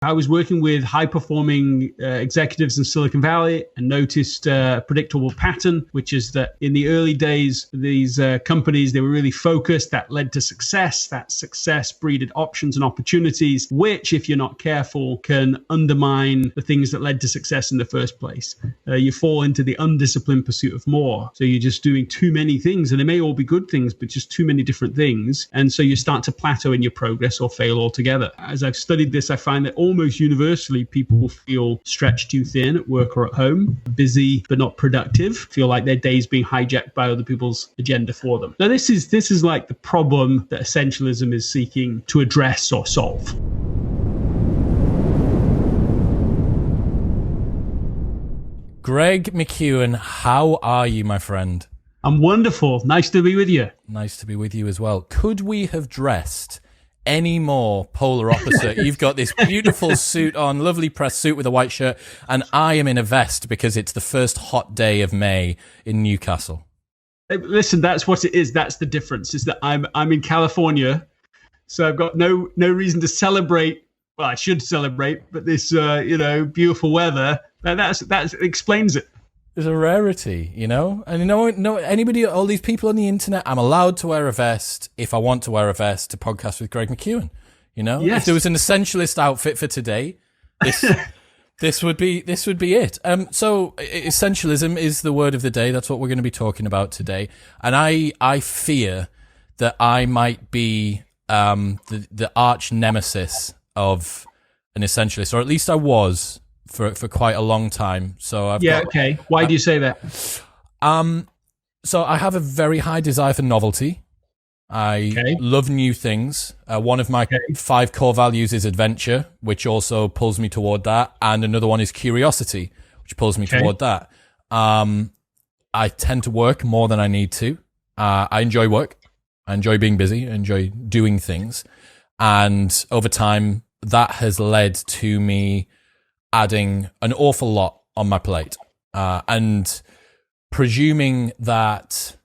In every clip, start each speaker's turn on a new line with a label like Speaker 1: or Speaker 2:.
Speaker 1: I was working with high-performing executives in Silicon Valley and noticed a predictable pattern, which is that in the early days, these companies, they were really focused. That led to success. That success breeded options and opportunities, which, if you're not careful, can undermine the things that led to success in the first place. You fall into the undisciplined pursuit of more. So you're just doing too many things, and they may all be good things, but just too many different things. And so you start to plateau in your progress or fail altogether. As I've studied this, I find that almost universally people feel stretched too thin at work or at home, busy but not productive, feel like their day's being hijacked by other people's agenda for them. Now this is like the problem that essentialism is seeking to address or solve.
Speaker 2: Greg McKeown, how are you, my friend?
Speaker 1: I'm wonderful. Nice to be with you.
Speaker 2: Nice to be with you as well. Could we have dressed any more polar opposite? You've got this beautiful suit on, lovely pressed suit with a white shirt, and I am in a vest because it's the first hot day of May in Newcastle.
Speaker 1: Listen, that's what it is. That's the difference, is that I'm in California, so I've got no reason to celebrate. Well, I should celebrate, but this beautiful weather, that explains it.
Speaker 2: There's a rarity, and anybody, all these people on the internet, I'm allowed to wear a vest if I want to wear a vest to podcast with Greg McKeown.
Speaker 1: Yes.
Speaker 2: If there was an essentialist outfit for today, this would be it. So essentialism is the word of the day. That's what we're going to be talking about today. And I fear that I might be the arch nemesis of an essentialist, or at least I was for quite a long time. So
Speaker 1: okay. Why do you say that?
Speaker 2: So I have a very high desire for novelty. I love new things. One of my 5 core values is adventure, which also pulls me toward that. And another one is curiosity, which pulls me toward that. I tend to work more than I need to. I enjoy work. I enjoy being busy. I enjoy doing things. And over time, that has led to me adding an awful lot on my plate, and presuming that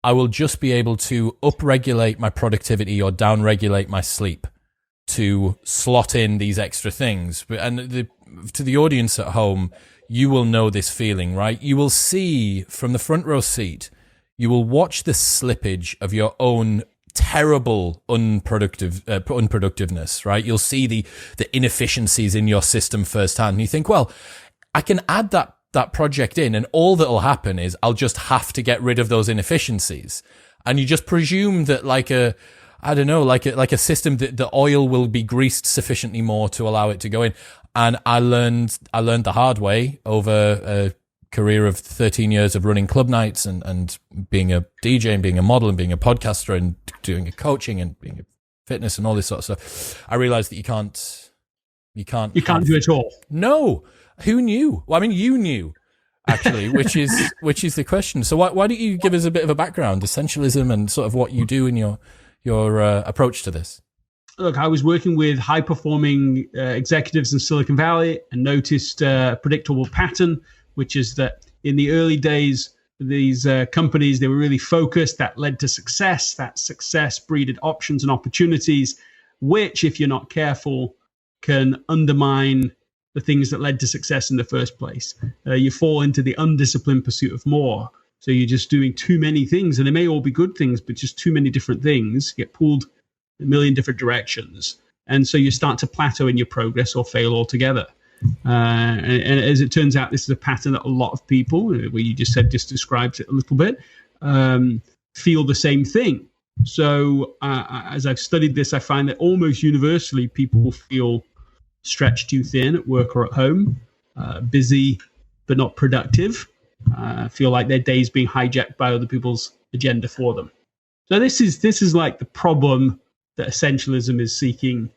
Speaker 2: I will just be able to upregulate my productivity or downregulate my sleep to slot in these extra things. And to the audience at home, you will know this feeling, right? You will see from the front row seat, you will watch the slippage of your own terrible unproductiveness, right? You'll see the inefficiencies in your system firsthand, and you think, well, I can add that project in, and all that'll happen is I'll just have to get rid of those inefficiencies. And you just presume that like a system, that the oil will be greased sufficiently more to allow it to go in. And I learned the hard way over a career of 13 years of running club nights and being a DJ and being a model and being a podcaster and doing a coaching and being a fitness and all this sort of stuff. I realized that you can't
Speaker 1: do it all.
Speaker 2: No. Who knew? Well, I mean, you knew actually, which is the question. So why don't you give us a bit of a background, essentialism, and sort of what you do in your approach to this?
Speaker 1: Look, I was working with high-performing executives in Silicon Valley and noticed a predictable pattern, which is that in the early days, these companies, they were really focused. That led to success. That success breeded options and opportunities, which, if you're not careful, can undermine the things that led to success in the first place. You fall into the undisciplined pursuit of more. So you're just doing too many things, and they may all be good things, but just too many different things, get pulled a million different directions. And so you start to plateau in your progress or fail altogether. And as it turns out, this is a pattern that a lot of people, where you just described it a little bit, feel the same thing. So as I've studied this, I find that almost universally people feel stretched too thin at work or at home, busy but not productive, feel like their day's being hijacked by other people's agenda for them. So this is like the problem that essentialism is seeking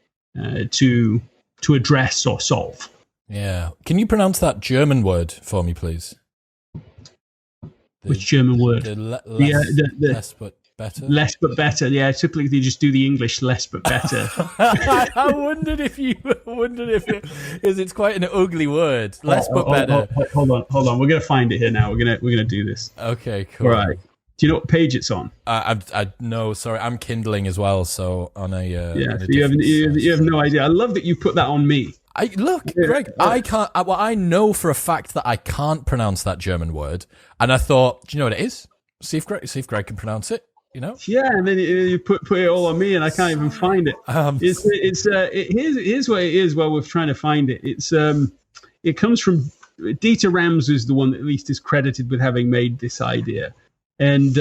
Speaker 1: to address or solve.
Speaker 2: Yeah. Can you pronounce that German word for me, please?
Speaker 1: Which German word?
Speaker 2: Less but better.
Speaker 1: Less but better. Yeah, typically they just do the English less but better.
Speaker 2: I wondered if it's quite an ugly word. Less but better.
Speaker 1: Hold on. We're gonna find it here now. We're gonna do this.
Speaker 2: Okay, cool.
Speaker 1: Right. Do you know what page it's on?
Speaker 2: I no, sorry, I'm Kindling as well, so on a
Speaker 1: so you have no idea. I love that you put that on me.
Speaker 2: Greg, I can't. I know for a fact that I can't pronounce that German word, and I thought, do you know what it is? See if Greg can pronounce it. You know?
Speaker 1: Yeah, and then you put it all on me, and I can't even find it. Here's what it is. While we're trying to find it, it comes from Dieter Rams, is the one that at least is credited with having made this idea, and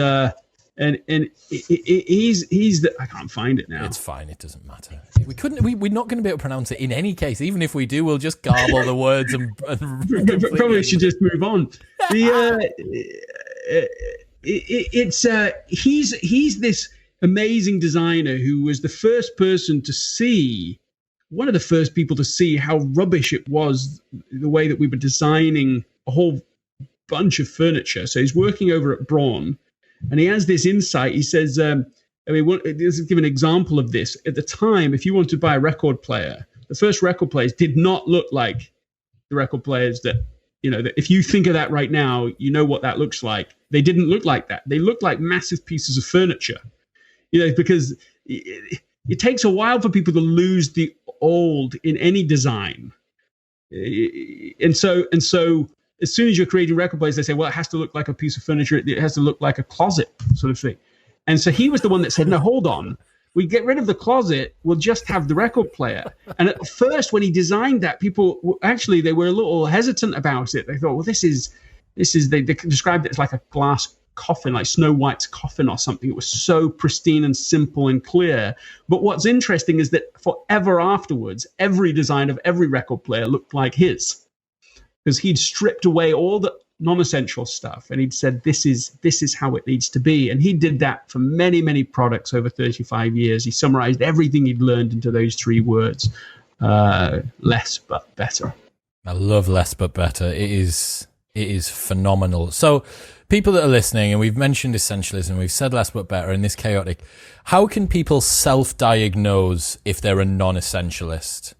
Speaker 1: he's the, I can't find it now.
Speaker 2: It's fine. It doesn't matter. We're not going to be able to pronounce it in any case. Even if we do, we'll just garble the words and
Speaker 1: probably should just move on. He's this amazing designer who was the first person to see, one of the first people to see how rubbish it was, the way that we were designing a whole bunch of furniture. So he's working over at Braun, and he has this insight. He says, let's give an example of this. At the time, if you wanted to buy a record player, the first record players did not look like the record players that, that if you think of that right now, you know what that looks like. They didn't look like that. They looked like massive pieces of furniture, because it takes a while for people to lose the old in any design. And so as soon as you're creating record players, they say, well, it has to look like a piece of furniture. It has to look like a closet sort of thing. And so he was the one that said, no, hold on. We get rid of the closet. We'll just have the record player. And at first, when he designed that, people actually, they were a little hesitant about it. They thought, well, this is, they described it as like a glass coffin, like Snow White's coffin or something. It was so pristine and simple and clear. But what's interesting is that forever afterwards, every design of every record player looked like his, because he'd stripped away all the non-essential stuff, and he'd said, this is how it needs to be. And he did that for many, many products over 35 years. He summarized everything he'd learned into those 3 words: less but better.
Speaker 2: I love less but better. It is phenomenal. So people that are listening, and we've mentioned essentialism, we've said less but better in this chaotic, how can people self-diagnose if they're a non-essentialist?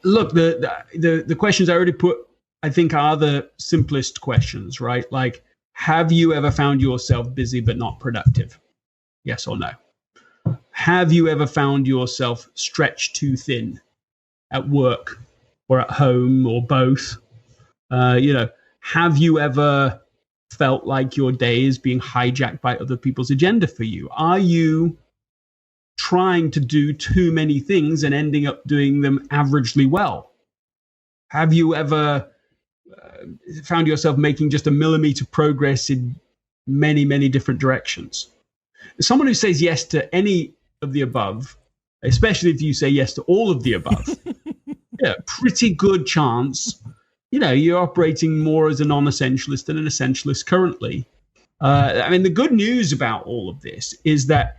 Speaker 1: Look, the questions I already put, I think, are the simplest questions, right? Like, have you ever found yourself busy but not productive? Yes or no? Have you ever found yourself stretched too thin at work or at home or both? Have you ever felt like your day is being hijacked by other people's agenda for you? Are you trying to do too many things and ending up doing them averagely well? Have you ever found yourself making just a millimeter progress in many, many different directions? Someone who says yes to any of the above, especially if you say yes to all of the above, pretty good chance, you're operating more as a non-essentialist than an essentialist currently. The good news about all of this is that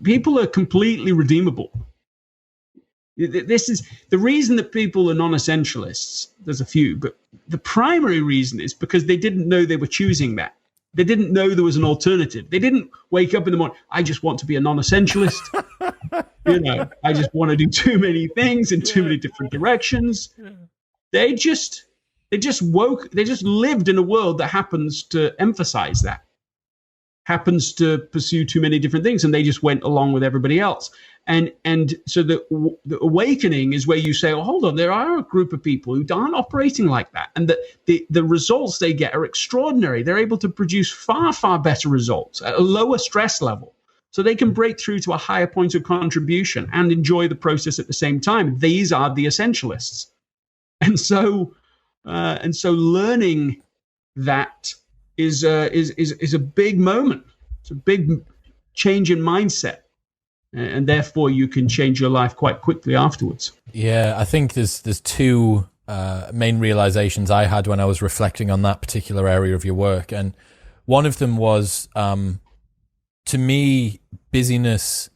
Speaker 1: people are completely redeemable. This is the reason that people are non-essentialists. There's a few, but the primary reason is because they didn't know they were choosing that. They didn't know there was an alternative. They didn't wake up in the morning, I just want to be a non-essentialist. I just want to do too many things in too many different directions. They just lived in a world that happens to emphasize that, happens to pursue too many different things, and they just went along with everybody else. And so the awakening is where you say, oh, hold on, there are a group of people who aren't operating like that, and the results they get are extraordinary. They're able to produce far, far better results at a lower stress level, so they can break through to a higher point of contribution and enjoy the process at the same time. These are the essentialists. And so learning that is a big moment. It's a big change in mindset, and therefore you can change your life quite quickly afterwards. Yeah,
Speaker 2: I think there's 2 main realizations I had when I was reflecting on that particular area of your work, and one of them was, to me, busyness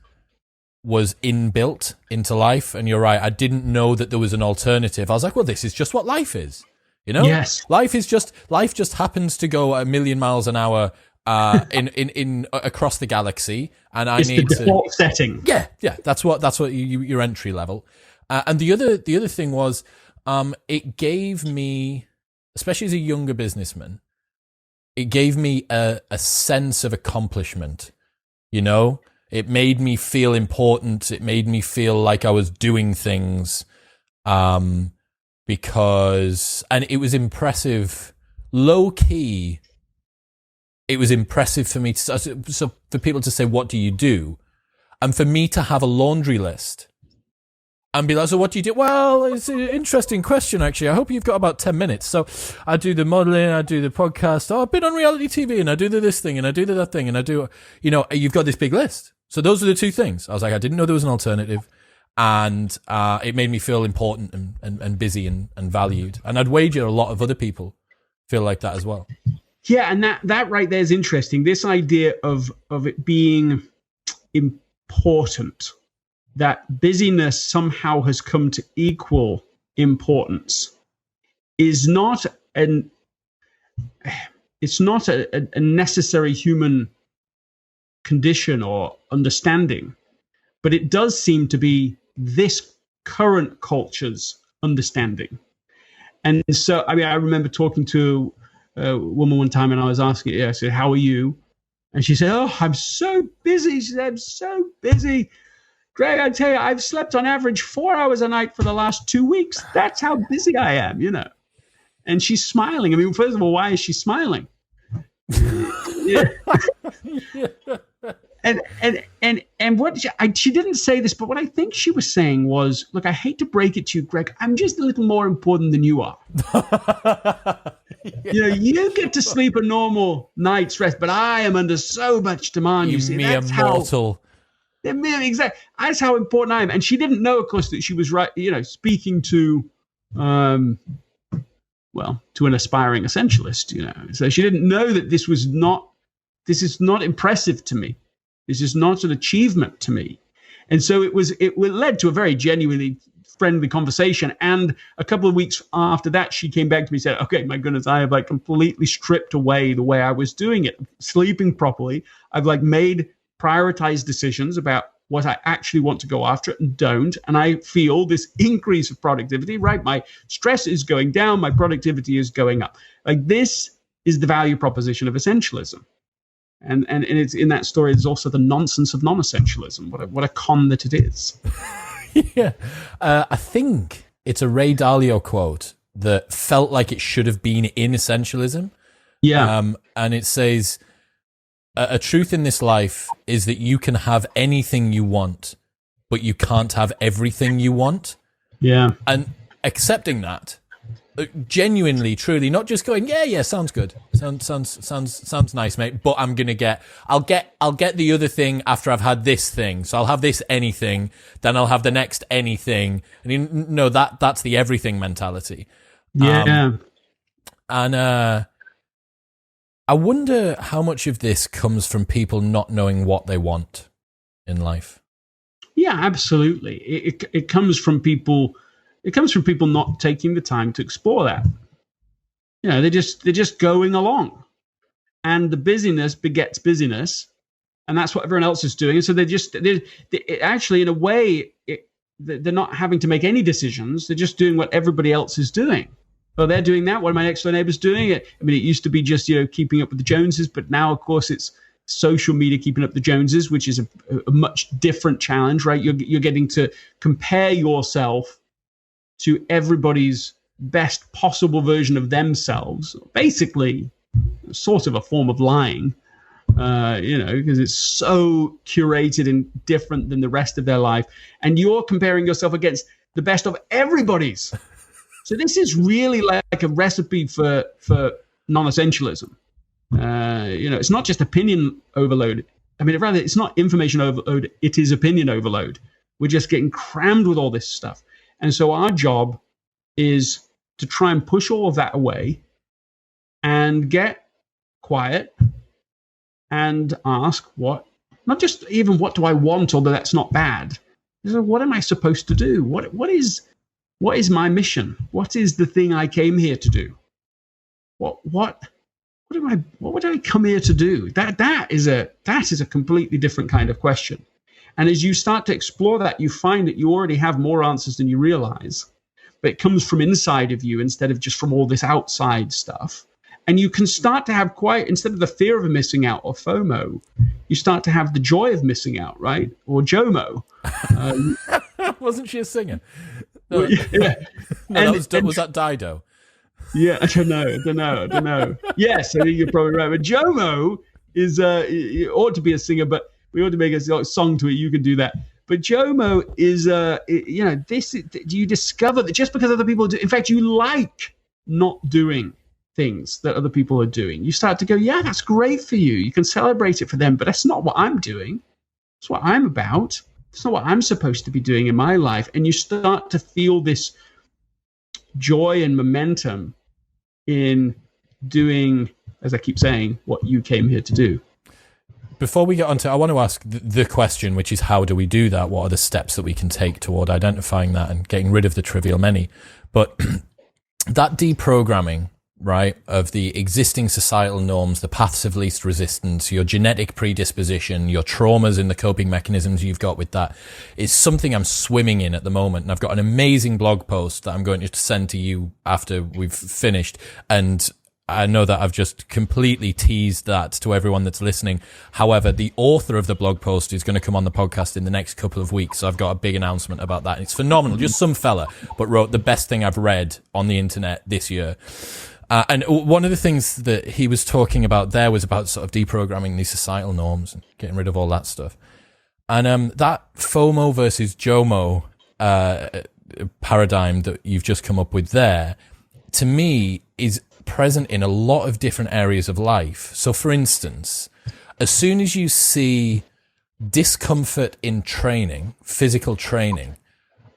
Speaker 2: was inbuilt into life. And you're right, I didn't know that there was an alternative. I was like, well, this is just what life is.
Speaker 1: Yes.
Speaker 2: Life just happens to go a million miles an hour in across the galaxy, and
Speaker 1: it's the default setting.
Speaker 2: Yeah, that's what your entry level. And the other thing was, it gave me, especially as a younger businessman, it gave me a sense of accomplishment. You know, it made me feel important. It made me feel like I was doing things, because, and it was impressive, low key. It was impressive for me to, so for people to say, what do you do? And for me to have a laundry list and be like, so what do you do? Well, it's an interesting question, actually. I hope you've got about 10 minutes. So I do the modeling, I do the podcast. Oh, I've been on reality TV and I do this thing and I do that thing and I do, you know, you've got this big list. So those are the two things. I was like, I didn't know there was an alternative. And it made me feel important and busy and valued. And I'd wager a lot of other people feel like that as well.
Speaker 1: Yeah, and that right there is interesting. This idea of it being important, that busyness somehow has come to equal importance, is not a necessary human condition or understanding, but it does seem to be this current culture's understanding. And so, I mean, I remember talking to a woman one time and I was asking her, I said, how are you? And she said, oh, I'm so busy. She said, I'm so busy. Greg, I tell you, I've slept on average 4 hours a night for the last 2 weeks. That's how busy I am, you know. And she's smiling. I mean, first of all, why is she smiling? Yeah. And what she didn't say this, but what I think she was saying was, look, I hate to break it to you, Greg, I'm just a little more important than you are. You know, you get to sleep a normal night's rest, but I am under so much demand. You see,
Speaker 2: mere mortal.
Speaker 1: Exactly. That's how important I am. And she didn't know, of course, that she was right. You know, speaking to, to an aspiring essentialist. You know, so she didn't know that this is not impressive to me. This is not an achievement to me. And so it led to a very genuinely friendly conversation. And a couple of weeks after that, she came back to me and said, okay, my goodness, I have like completely stripped away the way I was doing it, sleeping properly. I've like made prioritized decisions about what I actually want to go after and don't. And I feel this increase of productivity, right? My stress is going down. My productivity is going up. Like, this is the value proposition of essentialism. And it's in that story, there's also the nonsense of non-essentialism. What a con that it is.
Speaker 2: Yeah. I think it's a Ray Dalio quote that felt like it should have been in Essentialism.
Speaker 1: Yeah.
Speaker 2: And it says, a truth in this life is that you can have anything you want, but you can't have everything you want. Yeah. And accepting that, genuinely, truly, not just going, yeah, sounds good, sounds nice, mate. But I'll get the other thing after I've had this thing. So I'll have this anything, then I'll have the next anything. And that's the everything mentality.
Speaker 1: Yeah.
Speaker 2: And I wonder how much of this comes from people not knowing what they want in life.
Speaker 1: Yeah, absolutely. It comes from people. It comes from people not taking the time to explore that. You know, they're just going along, and the busyness begets busyness, and that's what everyone else is doing. And so they actually, in a way, they're not having to make any decisions. They're just doing what everybody else is doing. Well, they're doing that. One of my next door neighbors doing it. I mean, it used to be just, keeping up with the Joneses, but now, of course, it's social media keeping up the Joneses, which is a much different challenge, right? You're getting to compare yourself to everybody's best possible version of themselves. Basically, sort of a form of lying, because it's so curated and different than the rest of their life. And you're comparing yourself against the best of everybody's. So this is really like a recipe for non-essentialism. It's not just opinion overload. I mean, rather, it's not information overload. It is opinion overload. We're just getting crammed with all this stuff. And so our job is to try and push all of that away and get quiet and ask not just even what do I want, although that's not bad. What am I supposed to do? What is my mission? What is the thing I came here to do? What would I come here to do? That is a completely different kind of question. And as you start to explore that, you find that you already have more answers than you realize, but it comes from inside of you instead of just from all this outside stuff. And you can start to have instead of the fear of missing out or FOMO, you start to have the joy of missing out, right? Or JOMO.
Speaker 2: Wasn't she a singer? No,
Speaker 1: well, yeah.
Speaker 2: No, was that Dido?
Speaker 1: Yeah, I don't know. Yes, I think you're probably right. But JOMO is, it ought to be a singer, but we ought to make a song to it. You can do that. But JOMO is, you discover that just because other people do, in fact, you like not doing things that other people are doing. You start to go, yeah, that's great for you. You can celebrate it for them, but that's not what I'm doing. That's what I'm about. It's not what I'm supposed to be doing in my life. And you start to feel this joy and momentum in doing, as I keep saying, what you came here to do.
Speaker 2: Before we get on to, I want to ask the question, which is how do we do that? What are the steps that we can take toward identifying that and getting rid of the trivial many? But that deprogramming, right, of the existing societal norms, the paths of least resistance, your genetic predisposition, your traumas and the coping mechanisms you've got with that is something I'm swimming in at the moment. And I've got an amazing blog post that I'm going to send to you after we've finished. And I know that I've just completely teased that to everyone that's listening. However, the author of the blog post is going to come on the podcast in the next couple of weeks. So I've got a big announcement about that. It's phenomenal. Just some fella, but wrote the best thing I've read on the internet this year. And one of the things that he was talking about there was about sort of deprogramming these societal norms and getting rid of all that stuff. And that FOMO versus JOMO paradigm that you've just come up with there, to me, is present in a lot of different areas of life. So, for instance, as soon as you see discomfort in training, physical training,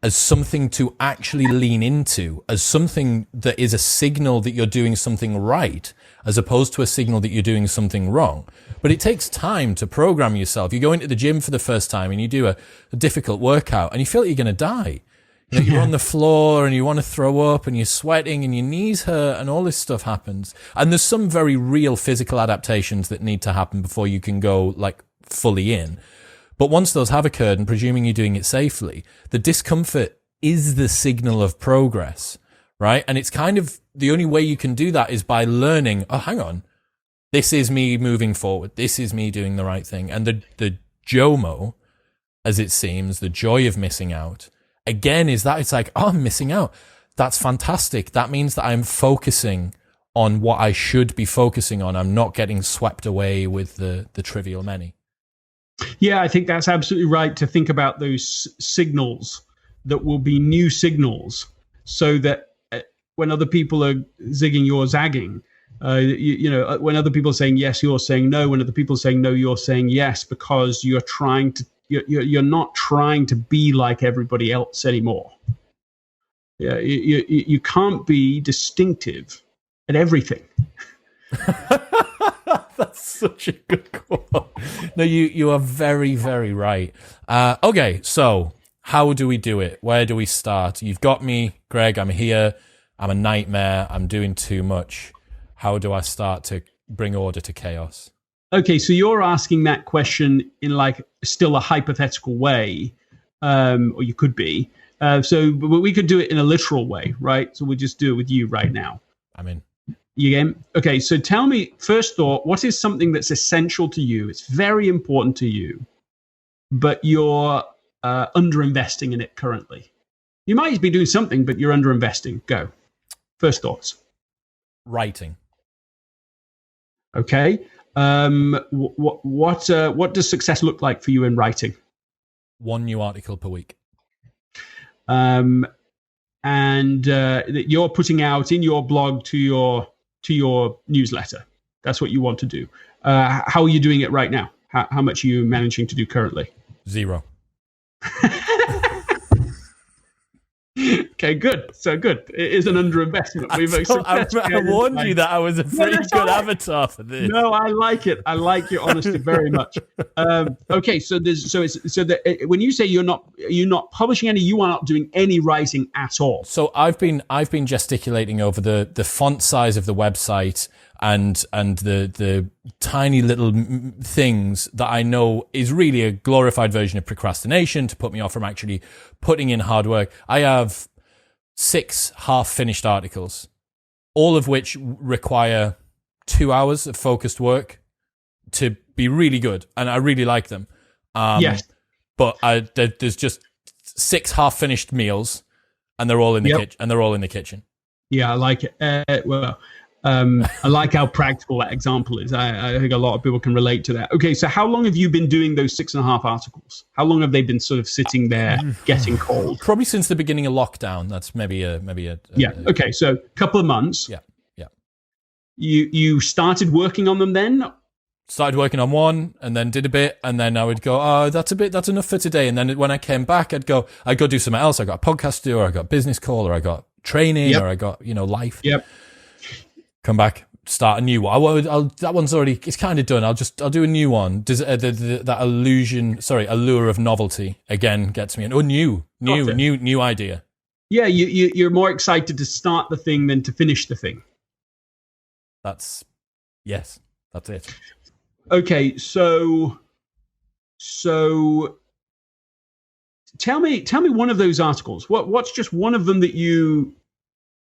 Speaker 2: as something to actually lean into, as something that is a signal that you're doing something right, as opposed to a signal that you're doing something wrong. But it takes time to program yourself. You go into the gym for the first time and you do a difficult workout and you feel like you're going to die. You're on the floor and you want to throw up and you're sweating and your knees hurt and all this stuff happens. And there's some very real physical adaptations that need to happen before you can go like fully in. But once those have occurred, and presuming you're doing it safely, the discomfort is the signal of progress, right? And it's kind of the only way you can do that is by learning, oh, hang on, this is me moving forward. This is me doing the right thing. And the JOMO, as it seems, the joy of missing out, again, is that it's like, oh, I'm missing out. That's fantastic. That means that I'm focusing on what I should be focusing on. I'm not getting swept away with the trivial many.
Speaker 1: Yeah, I think that's absolutely right to think about those signals that will be new signals so that when other people are zigging, you're zagging. When other people are saying yes, you're saying no. When other people are saying no, you're saying yes, because you're not trying to be like everybody else anymore. Yeah, you can't be distinctive at everything.
Speaker 2: That's such a good quote. No, you are very, very right. Okay, so how do we do it? Where do we start? You've got me, Greg. I'm here. I'm a nightmare. I'm doing too much. How do I start to bring order to chaos?
Speaker 1: Okay, so you're asking that question in like still a hypothetical way, or you could be. But we could do it in a literal way, right? So we'll just do it with you right now.
Speaker 2: I'm in.
Speaker 1: You game? Okay, so tell me, first thought, what is something that's essential to you? It's very important to you, but you're underinvesting in it currently. You might be doing something, but you're underinvesting. Go. First thoughts.
Speaker 2: Writing.
Speaker 1: Okay. What does success look like for you in writing?
Speaker 2: 1 new article per week.
Speaker 1: And that you're putting out in your blog to your newsletter. That's what you want to do. How are you doing it right now? How much are you managing to do currently?
Speaker 2: 0.
Speaker 1: Okay, good. So good. It is an underinvestment.
Speaker 2: I warned you that I was a pretty good avatar for this.
Speaker 1: No, I like it. I like your honesty very much. Okay, when you say you're not publishing any, you are not doing any writing at all.
Speaker 2: So I've been gesticulating over the font size of the website and the tiny little things that I know is really a glorified version of procrastination to put me off from actually putting in hard work. I have 6 half-finished articles, all of which require 2 hours of focused work to be really good, and I really like them.
Speaker 1: Yes.
Speaker 2: But there's just 6 half-finished meals, and they're all in the kitchen.
Speaker 1: Yeah, I like it. I like how practical that example is. I think a lot of people can relate to that. Okay, so how long have you been doing those 6.5 articles? How long have they been sort of sitting there getting cold?
Speaker 2: Probably since the beginning of lockdown. That's maybe a
Speaker 1: Okay, so a couple of months.
Speaker 2: Yeah.
Speaker 1: You started working on them then?
Speaker 2: Started working on one, and then did a bit, and then I would go, oh, that's enough for today. And then when I came back, I'd go do something else. I got a podcast to do, or I got a business call, or I got training, or I got life.
Speaker 1: Yep.
Speaker 2: Come back, start a new one. That one's already, it's kind of done. I'll do a new one. Does that allure of novelty again gets me. New idea.
Speaker 1: Yeah, you're more excited to start the thing than to finish the thing.
Speaker 2: That's it.
Speaker 1: Okay, so tell me one of those articles. What's just one of them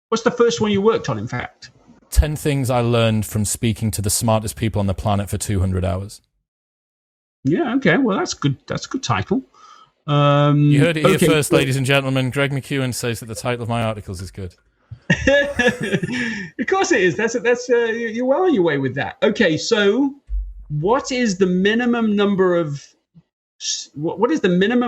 Speaker 1: what's the first one you worked on, in fact?
Speaker 2: 10 things I learned from speaking to the smartest people on the planet for 200 hours.
Speaker 1: Yeah, okay. Well, that's good. That's a good title.
Speaker 2: You heard it here first, ladies and gentlemen. Greg McKeown says that the title of my articles is good.
Speaker 1: Of course it is. That's you're well on your way with that. Okay, so what is the minimum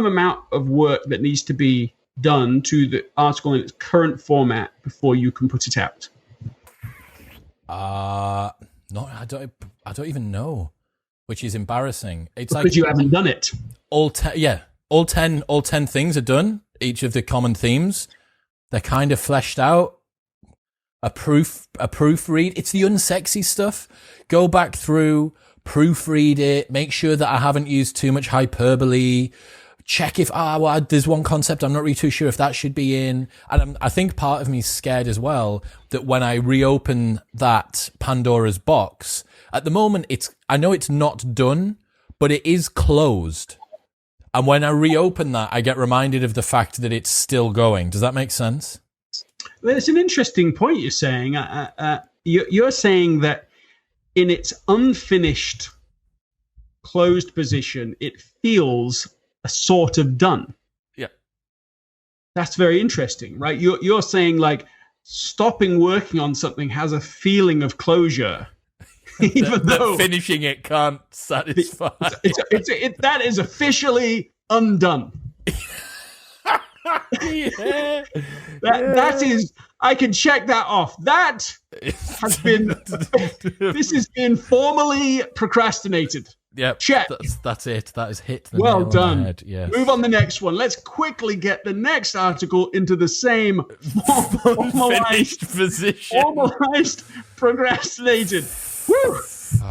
Speaker 1: amount of work that needs to be done to the article in its current format before you can put it out?
Speaker 2: No, I don't even know, which is embarrassing. It's
Speaker 1: because you haven't done it.
Speaker 2: All 10 things are done. Each of the common themes, they're kind of fleshed out. A proofread. It's the unsexy stuff. Go back through, proofread it, make sure that I haven't used too much hyperbole. Check if there's one concept I'm not really too sure if that should be in. And I think part of me is scared as well that when I reopen that Pandora's box, at the moment I know it's not done, but it is closed. And when I reopen that, I get reminded of the fact that it's still going. Does that make sense?
Speaker 1: Well, it's an interesting point you're saying. You're saying that in its unfinished, closed position, it feels a sort of done.
Speaker 2: Yeah.
Speaker 1: That's very interesting, right? You're saying like stopping working on something has a feeling of closure, even though
Speaker 2: finishing it can't satisfy.
Speaker 1: That is officially undone.
Speaker 2: Yeah.
Speaker 1: That is, I can check that off. That has been, this has been formally procrastinated.
Speaker 2: Yep.
Speaker 1: Check.
Speaker 2: That's it. That is hit.
Speaker 1: Well done.
Speaker 2: Yes.
Speaker 1: Move on the next one. Let's quickly get the next article into the same formalized
Speaker 2: position.
Speaker 1: Formalized, procrastinated. Woo!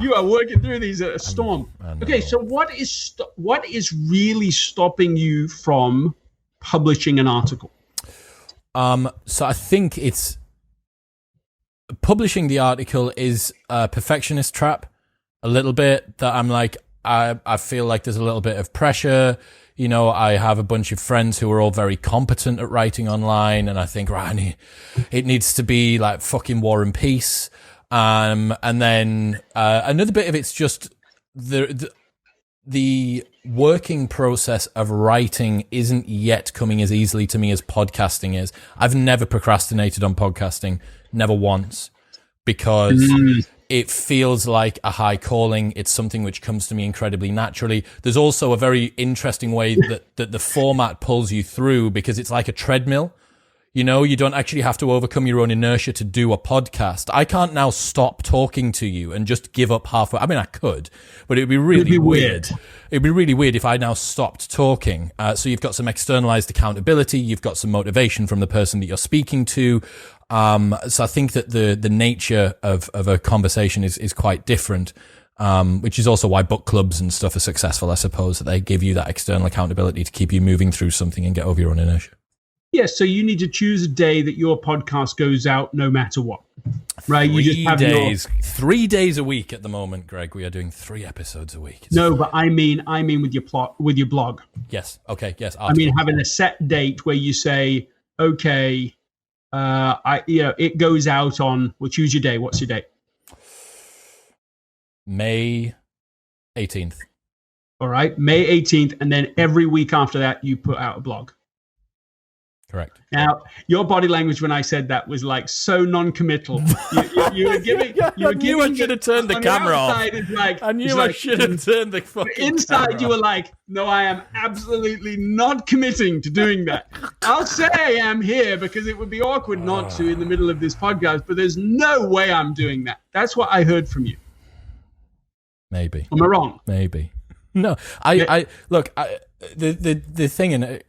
Speaker 1: You are working through these at a storm. Okay, so what is really stopping you from publishing an article?
Speaker 2: So I think it's publishing the article is a perfectionist trap. A little bit that I'm like, I feel like there's a little bit of pressure. You know, I have a bunch of friends who are all very competent at writing online, and I think, right, it needs to be like fucking War and Peace. And then another bit of it's just the working process of writing isn't yet coming as easily to me as podcasting is. I've never procrastinated on podcasting, never once, because it feels like a high calling. It's something which comes to me incredibly naturally. There's also a very interesting way that the format pulls you through, because it's like a treadmill. You know, you don't actually have to overcome your own inertia to do a podcast. I can't now stop talking to you and just give up halfway. I mean, I could, but it would be really weird. It'd be really weird if I now stopped talking. So you've got some externalized accountability. You've got some motivation from the person that you're speaking to. So I think that the nature of a conversation is quite different, which is also why book clubs and stuff are successful, I suppose, that they give you that external accountability to keep you moving through something and get over your own inertia.
Speaker 1: Yes, so you need to choose a day that your podcast goes out no matter what, right? You just have
Speaker 2: 3 days a week at the moment, Greg. We are doing 3 episodes a week.
Speaker 1: But I mean with your blog.
Speaker 2: Yes. Okay. Yes.
Speaker 1: I mean having a set date where you say, okay, it goes out on. Well, choose your day. What's your date?
Speaker 2: May 18th.
Speaker 1: All right, May 18th. And then every week after that, you put out a blog.
Speaker 2: Correct.
Speaker 1: Now, your body language when I said that was like so non-committal. You were giving.
Speaker 2: I knew I should have turned the camera off.
Speaker 1: I
Speaker 2: knew I should have turned the fucking
Speaker 1: inside
Speaker 2: camera
Speaker 1: you were like, no, I am absolutely not committing to doing that. I'll say I am here because it would be awkward not to in the middle of this podcast, but there's no way I'm doing that. That's what I heard from you.
Speaker 2: Maybe.
Speaker 1: Am I wrong?
Speaker 2: Maybe. No, I look, the thing, and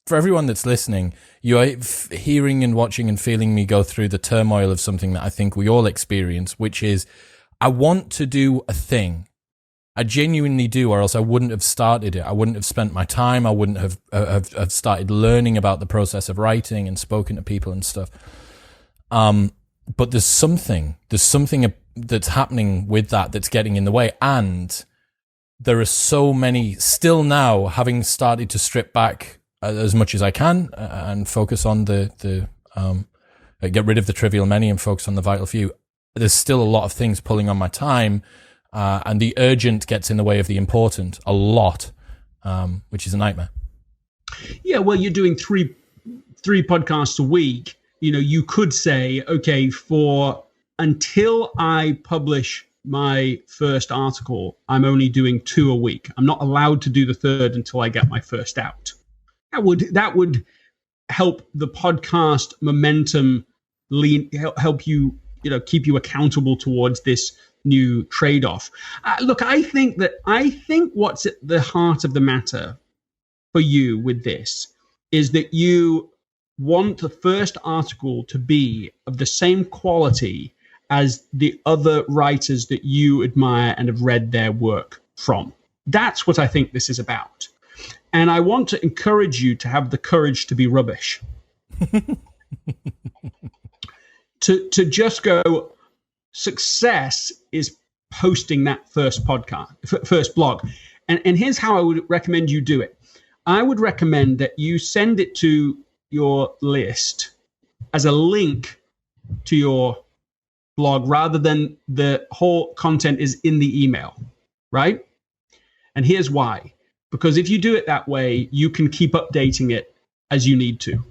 Speaker 2: for everyone that's listening, you are hearing and watching and feeling me go through the turmoil of something that I think we all experience, which is I want to do a thing. I genuinely do, or else I wouldn't have started it. I wouldn't have spent my time. I wouldn't have started learning about the process of writing and spoken to people and stuff. But there's something that's happening with that that's getting in the way. And there are so many still now, having started to strip back as much as I can and focus on the get rid of the trivial many and focus on the vital few. There's still a lot of things pulling on my time, and the urgent gets in the way of the important a lot, which is a nightmare.
Speaker 1: Yeah, well, you're doing three podcasts a week. You know, you could say, okay, until I publish my first article, I'm only doing 2 a week. I'm not allowed to do the third until I get my first out. That would help the podcast momentum help you, keep you accountable towards this new trade-off. Look, I think what's at the heart of the matter for you with this is that you want the first article to be of the same quality as the other writers that you admire and have read their work from. That's what I think this is about. And I want to encourage you to have the courage to be rubbish. to just go, success is posting that first blog. And here's how I would recommend you do it. I would recommend that you send it to your list as a link to your blog rather than the whole content is in the email, right? And here's why. Because if you do it that way, you can keep updating it as you need to.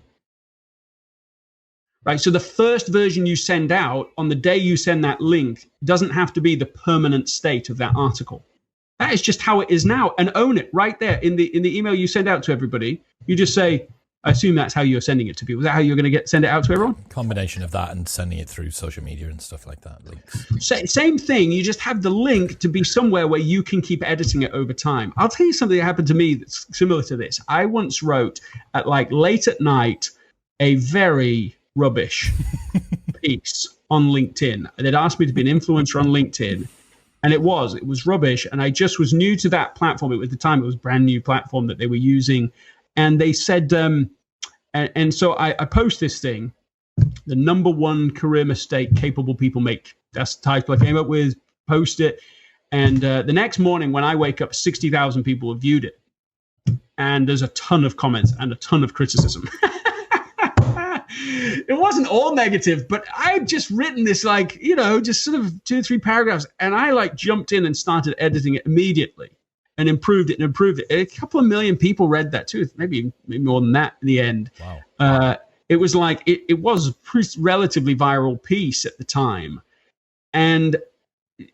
Speaker 1: Right? So the first version you send out on the day you send that link doesn't have to be the permanent state of that article. That is just how it is now, and own it right there in the email you send out to everybody. You just say, I assume that's how you're sending it to people. Is that how you're going to send it out to everyone?
Speaker 2: Combination of that and sending it through social media and stuff like that. Links.
Speaker 1: Same thing. You just have the link to be somewhere where you can keep editing it over time. I'll tell you something that happened to me that's similar to this. I once wrote at late at night a very rubbish piece on LinkedIn. They'd asked me to be an influencer on LinkedIn. And it was rubbish. And I just was new to that platform. At the time, it was a brand new platform that they were using. And they said, and so I post this thing, the number one career mistake capable people make. That's the title I came up with, post it. And the next morning when I wake up, 60,000 people have viewed it. And there's a ton of comments and a ton of criticism. It wasn't all negative, but I'd just written this just sort of 2 or 3 paragraphs. And I jumped in and started editing it immediately. And improved it. A couple of million people read that too, maybe more than that in the end. Wow. It was it was a relatively viral piece at the time. And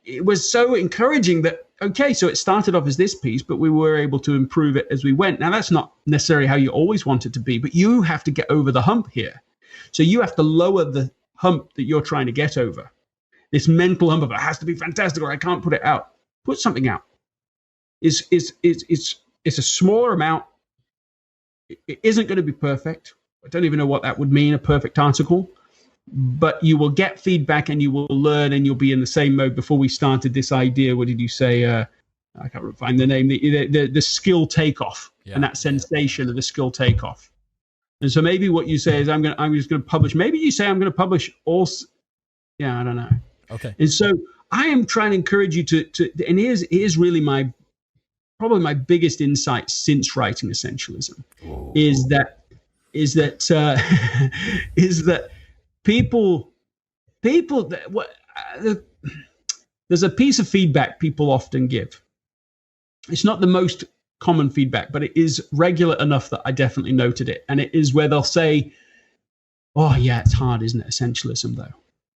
Speaker 1: it was so encouraging that, okay, so it started off as this piece, but we were able to improve it as we went. Now, that's not necessarily how you always want it to be, but you have to get over the hump here. So you have to lower the hump that you're trying to get over. This mental hump of it has to be fantastic or I can't put it out. Put something out. It's a smaller amount. It isn't going to be perfect. I don't even know what that would mean, a perfect article. But you will get feedback and you will learn and you'll be in the same mode. Before we started this idea, what did you say? I can't find the name. The skill takeoff and that sensation of the skill takeoff. And so maybe what you say is I'm just going to publish. Maybe you say I'm going to publish all. Yeah, I don't know.
Speaker 2: Okay.
Speaker 1: And so I am trying to encourage you to and here's really probably my biggest insight since writing Essentialism is that people the there's a piece of feedback people often give. It's not the most common feedback, but it is regular enough that I definitely noted it. And it is where they'll say, oh yeah, it's hard, isn't it? Essentialism though.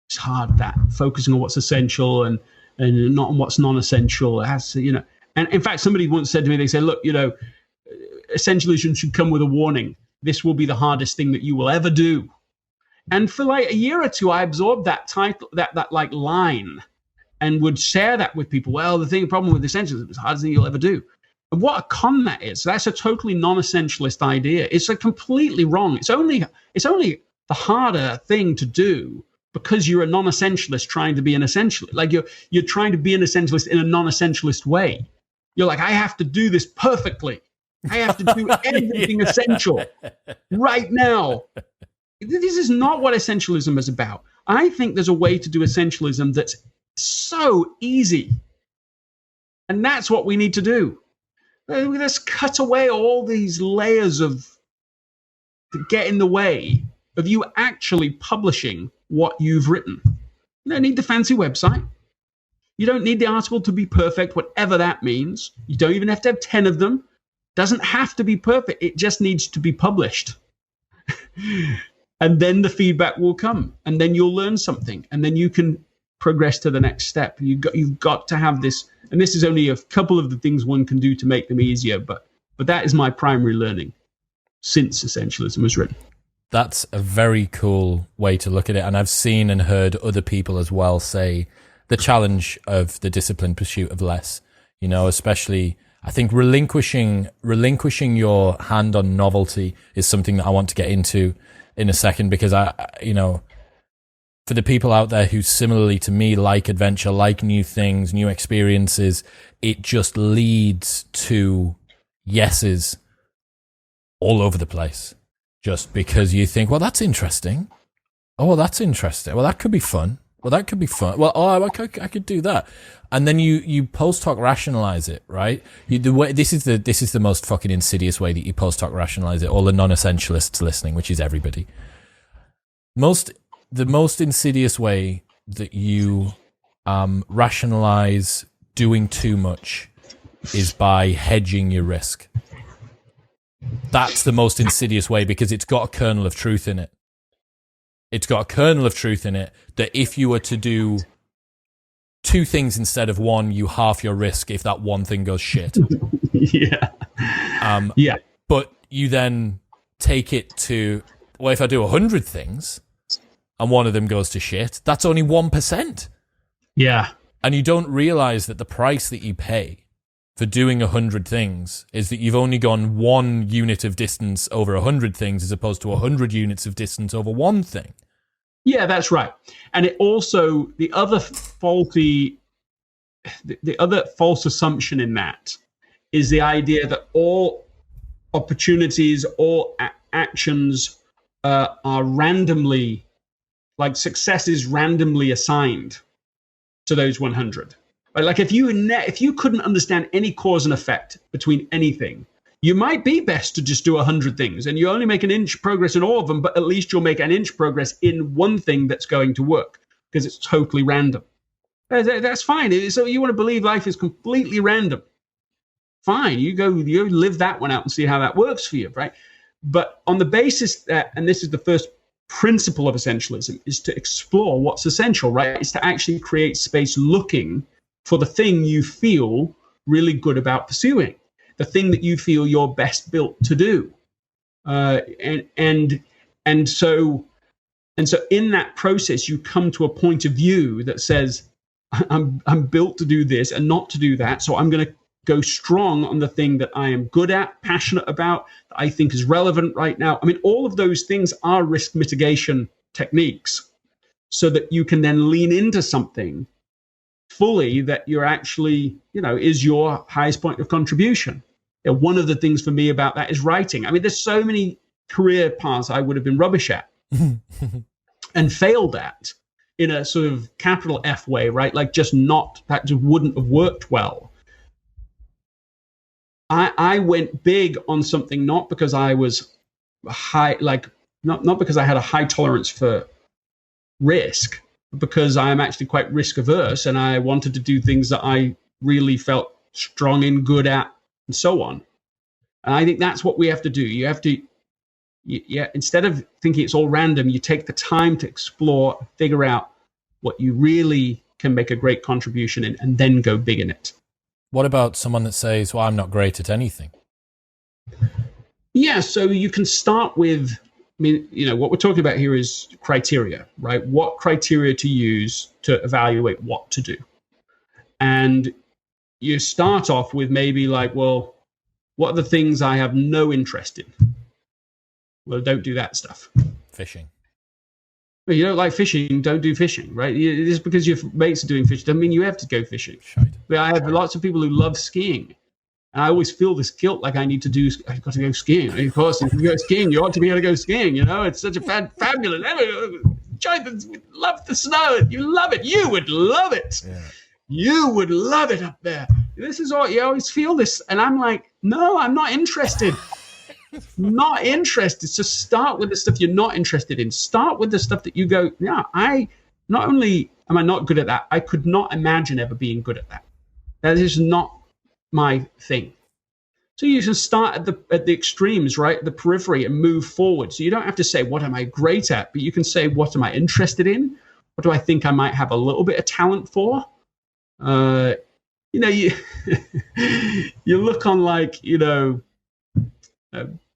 Speaker 1: It's hard, that focusing on what's essential and not on what's non-essential. It has to, and in fact, somebody once said to me, they said, look, essentialism should come with a warning. This will be the hardest thing that you will ever do. And for like a year or two, I absorbed that title, that like line, and would share that with people. Well, the problem with essentialism is the hardest thing you'll ever do. And what a con that is. That's a totally non-essentialist idea. It's like completely wrong. It's only the harder thing to do because you're a non-essentialist trying to be an essentialist. Like you're trying to be an essentialist in a non-essentialist way. You're like, I have to do this perfectly. I have to do everything essential right now. This is not what essentialism is about. I think there's a way to do essentialism that's so easy. And that's what we need to do. Let's cut away all these layers that get in the way of you actually publishing what you've written. You don't need the fancy website. You don't need the article to be perfect, whatever that means. You don't even have to have 10 of them. Doesn't have to be perfect. It just needs to be published. And then the feedback will come, and then you'll learn something, and then you can progress to the next step. You've got to have this, and this is only a couple of the things one can do to make them easier, but that is my primary learning since Essentialism was written.
Speaker 2: That's a very cool way to look at it, and I've seen and heard other people as well say the challenge of the disciplined pursuit of less, especially I think relinquishing your hand on novelty is something that I want to get into in a second, because for the people out there who similarly to me like adventure, like new things, new experiences, it just leads to yeses all over the place. Just because you think, well, that's interesting. Oh, well, that's interesting. Well, that could be fun. Well, that could be fun. Well, I could do that. And then you post hoc rationalize it, right? This is the most fucking insidious way that you post hoc rationalize it. All the non-essentialists listening, which is everybody. The most insidious way that you rationalize doing too much is by hedging your risk. That's the most insidious way, because it's got a kernel of truth in it. It's got a kernel of truth in it that if you were to do two things instead of one, you half your risk if that one thing goes shit.
Speaker 1: Yeah.
Speaker 2: But you then take it to, well, if I do 100 things and one of them goes to shit, that's only 1%.
Speaker 1: Yeah.
Speaker 2: And you don't realize that the price that you pay for doing 100 things is that you've only gone 1 unit of distance over 100 things as opposed to 100 units of distance over one thing.
Speaker 1: Yeah, that's right. And it also, the other false assumption in that is the idea that all opportunities, all actions are randomly, like success is randomly assigned to those 100. Right? Like if you couldn't understand any cause and effect between anything, you might be best to just do 100 things and you only make an inch progress in all of them, but at least you'll make an inch progress in one thing that's going to work because it's totally random. That's fine. So you want to believe life is completely random. Fine, you go live that one out and see how that works for you, right? But on the basis that, and this is the first principle of essentialism, is to explore what's essential, right? It's to actually create space looking for the thing you feel really good about pursuing, the thing that you feel you're best built to do. And so in that process, you come to a point of view that says, I'm built to do this and not to do that. So I'm going to go strong on the thing that I am good at, passionate about, that I think is relevant right now. I mean, all of those things are risk mitigation techniques so that you can then lean into something fully that you're actually, is your highest point of contribution. One of the things for me about that is writing. I mean, there's so many career paths I would have been rubbish at and failed at in a sort of capital F way, right? Like that just wouldn't have worked well. I went big on something not because I was high, like not because I had a high tolerance for risk, because I am actually quite risk averse and I wanted to do things that I really felt strong and good at, and so on. And I think that's what we have to do. You have to, instead of thinking it's all random, you take the time to explore, figure out what you really can make a great contribution in, and then go big in it.
Speaker 2: What about someone that says, well, I'm not great at anything?
Speaker 1: Yeah, so you can start with, what we're talking about here is criteria, right? What criteria to use to evaluate what to do. And you start off with maybe like, well, what are the things I have no interest in? Well, don't do that stuff.
Speaker 2: Fishing.
Speaker 1: Well, you don't like fishing, don't do fishing, right? Just because your mates are doing fishing doesn't mean you have to go fishing. But I have lots of people who love skiing. And I always feel this guilt, like I've got to go skiing. And of course, if you go skiing, you ought to be able to go skiing, It's such a fabulous, love the snow. You love it. You would love it. Yeah. You would love it up there. This is all, you always feel this. And I'm like, no, I'm not interested. Not interested. So start with the stuff you're not interested in. Start with the stuff that you go, not only am I not good at that, I could not imagine ever being good at that. That is not my thing. So you can start at the extremes, right? The periphery, and move forward. So you don't have to say, what am I great at? But you can say, what am I interested in? What do I think I might have a little bit of talent for? You look on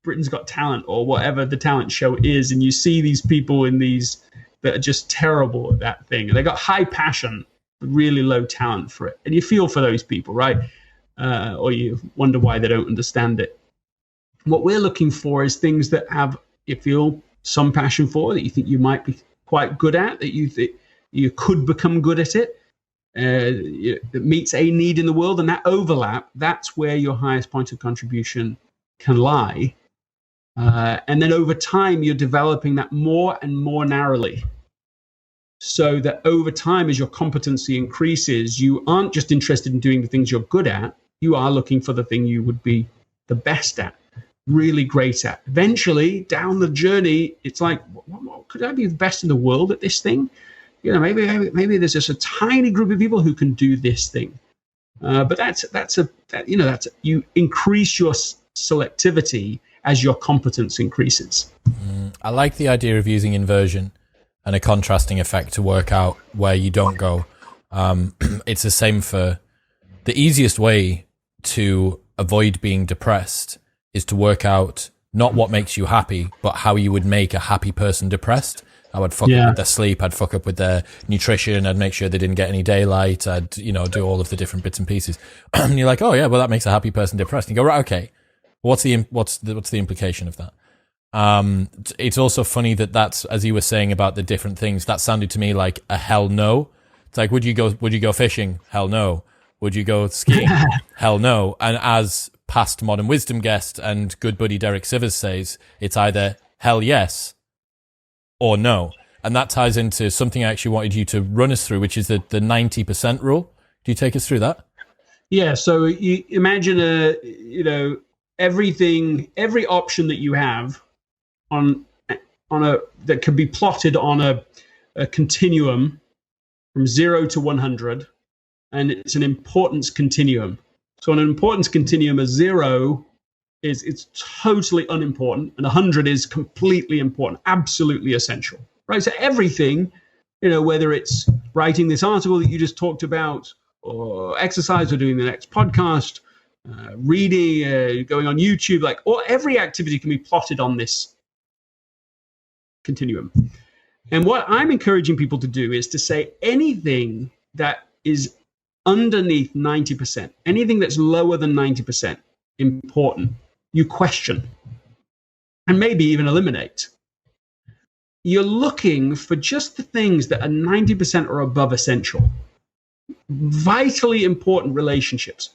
Speaker 1: Britain's Got Talent or whatever the talent show is, and you see these people that are just terrible at that thing. They got high passion, but really low talent for it. And you feel for those people, right? Or you wonder why they don't understand it. What we're looking for is things that you feel some passion for, that you think you might be quite good at, that you think you could become good at it, that meets a need in the world, and that overlap, that's where your highest point of contribution can lie. And then over time, you're developing that more and more narrowly, so that over time, as your competency increases, you aren't just interested in doing the things you're good at. You are looking for the thing you would be the best at, really great at. Eventually, down the journey, it's like, could I be the best in the world at this thing? Maybe there's just a tiny group of people who can do this thing. But you increase your selectivity as your competence increases.
Speaker 2: I like the idea of using inversion and a contrasting effect to work out where you don't go. It's the same for the easiest way to avoid being depressed is to work out not what makes you happy, but how you would make a happy person depressed. I would fuck up with their sleep. I'd fuck up with their nutrition. I'd make sure they didn't get any daylight. I'd, do all of the different bits and pieces. And you're like, oh yeah, well that makes a happy person depressed. And you go, right, okay. What's the implication of that? It's also funny that's, as you were saying about the different things, that sounded to me like a hell no. It's like, would you go fishing? Hell no. Would you go skiing? Hell no. And as past Modern Wisdom guest and good buddy Derek Sivers says, it's either hell yes or no. And that ties into something I actually wanted you to run us through, which is the 90% rule. Do you take us through that?
Speaker 1: Yeah. So you imagine every option that you have that could be plotted on a continuum from 0 to 100, and it's an importance continuum. So on an importance continuum, a 0 it's totally unimportant, and 100 is completely important, absolutely essential, right? So everything, whether it's writing this article that you just talked about, or exercise, or doing the next podcast, reading, going on YouTube, every activity can be plotted on this continuum. And what I'm encouraging people to do is to say anything that is underneath 90%, anything that's lower than 90% important, you question and maybe even eliminate. You're looking for just the things that are 90% or above essential, vitally important relationships,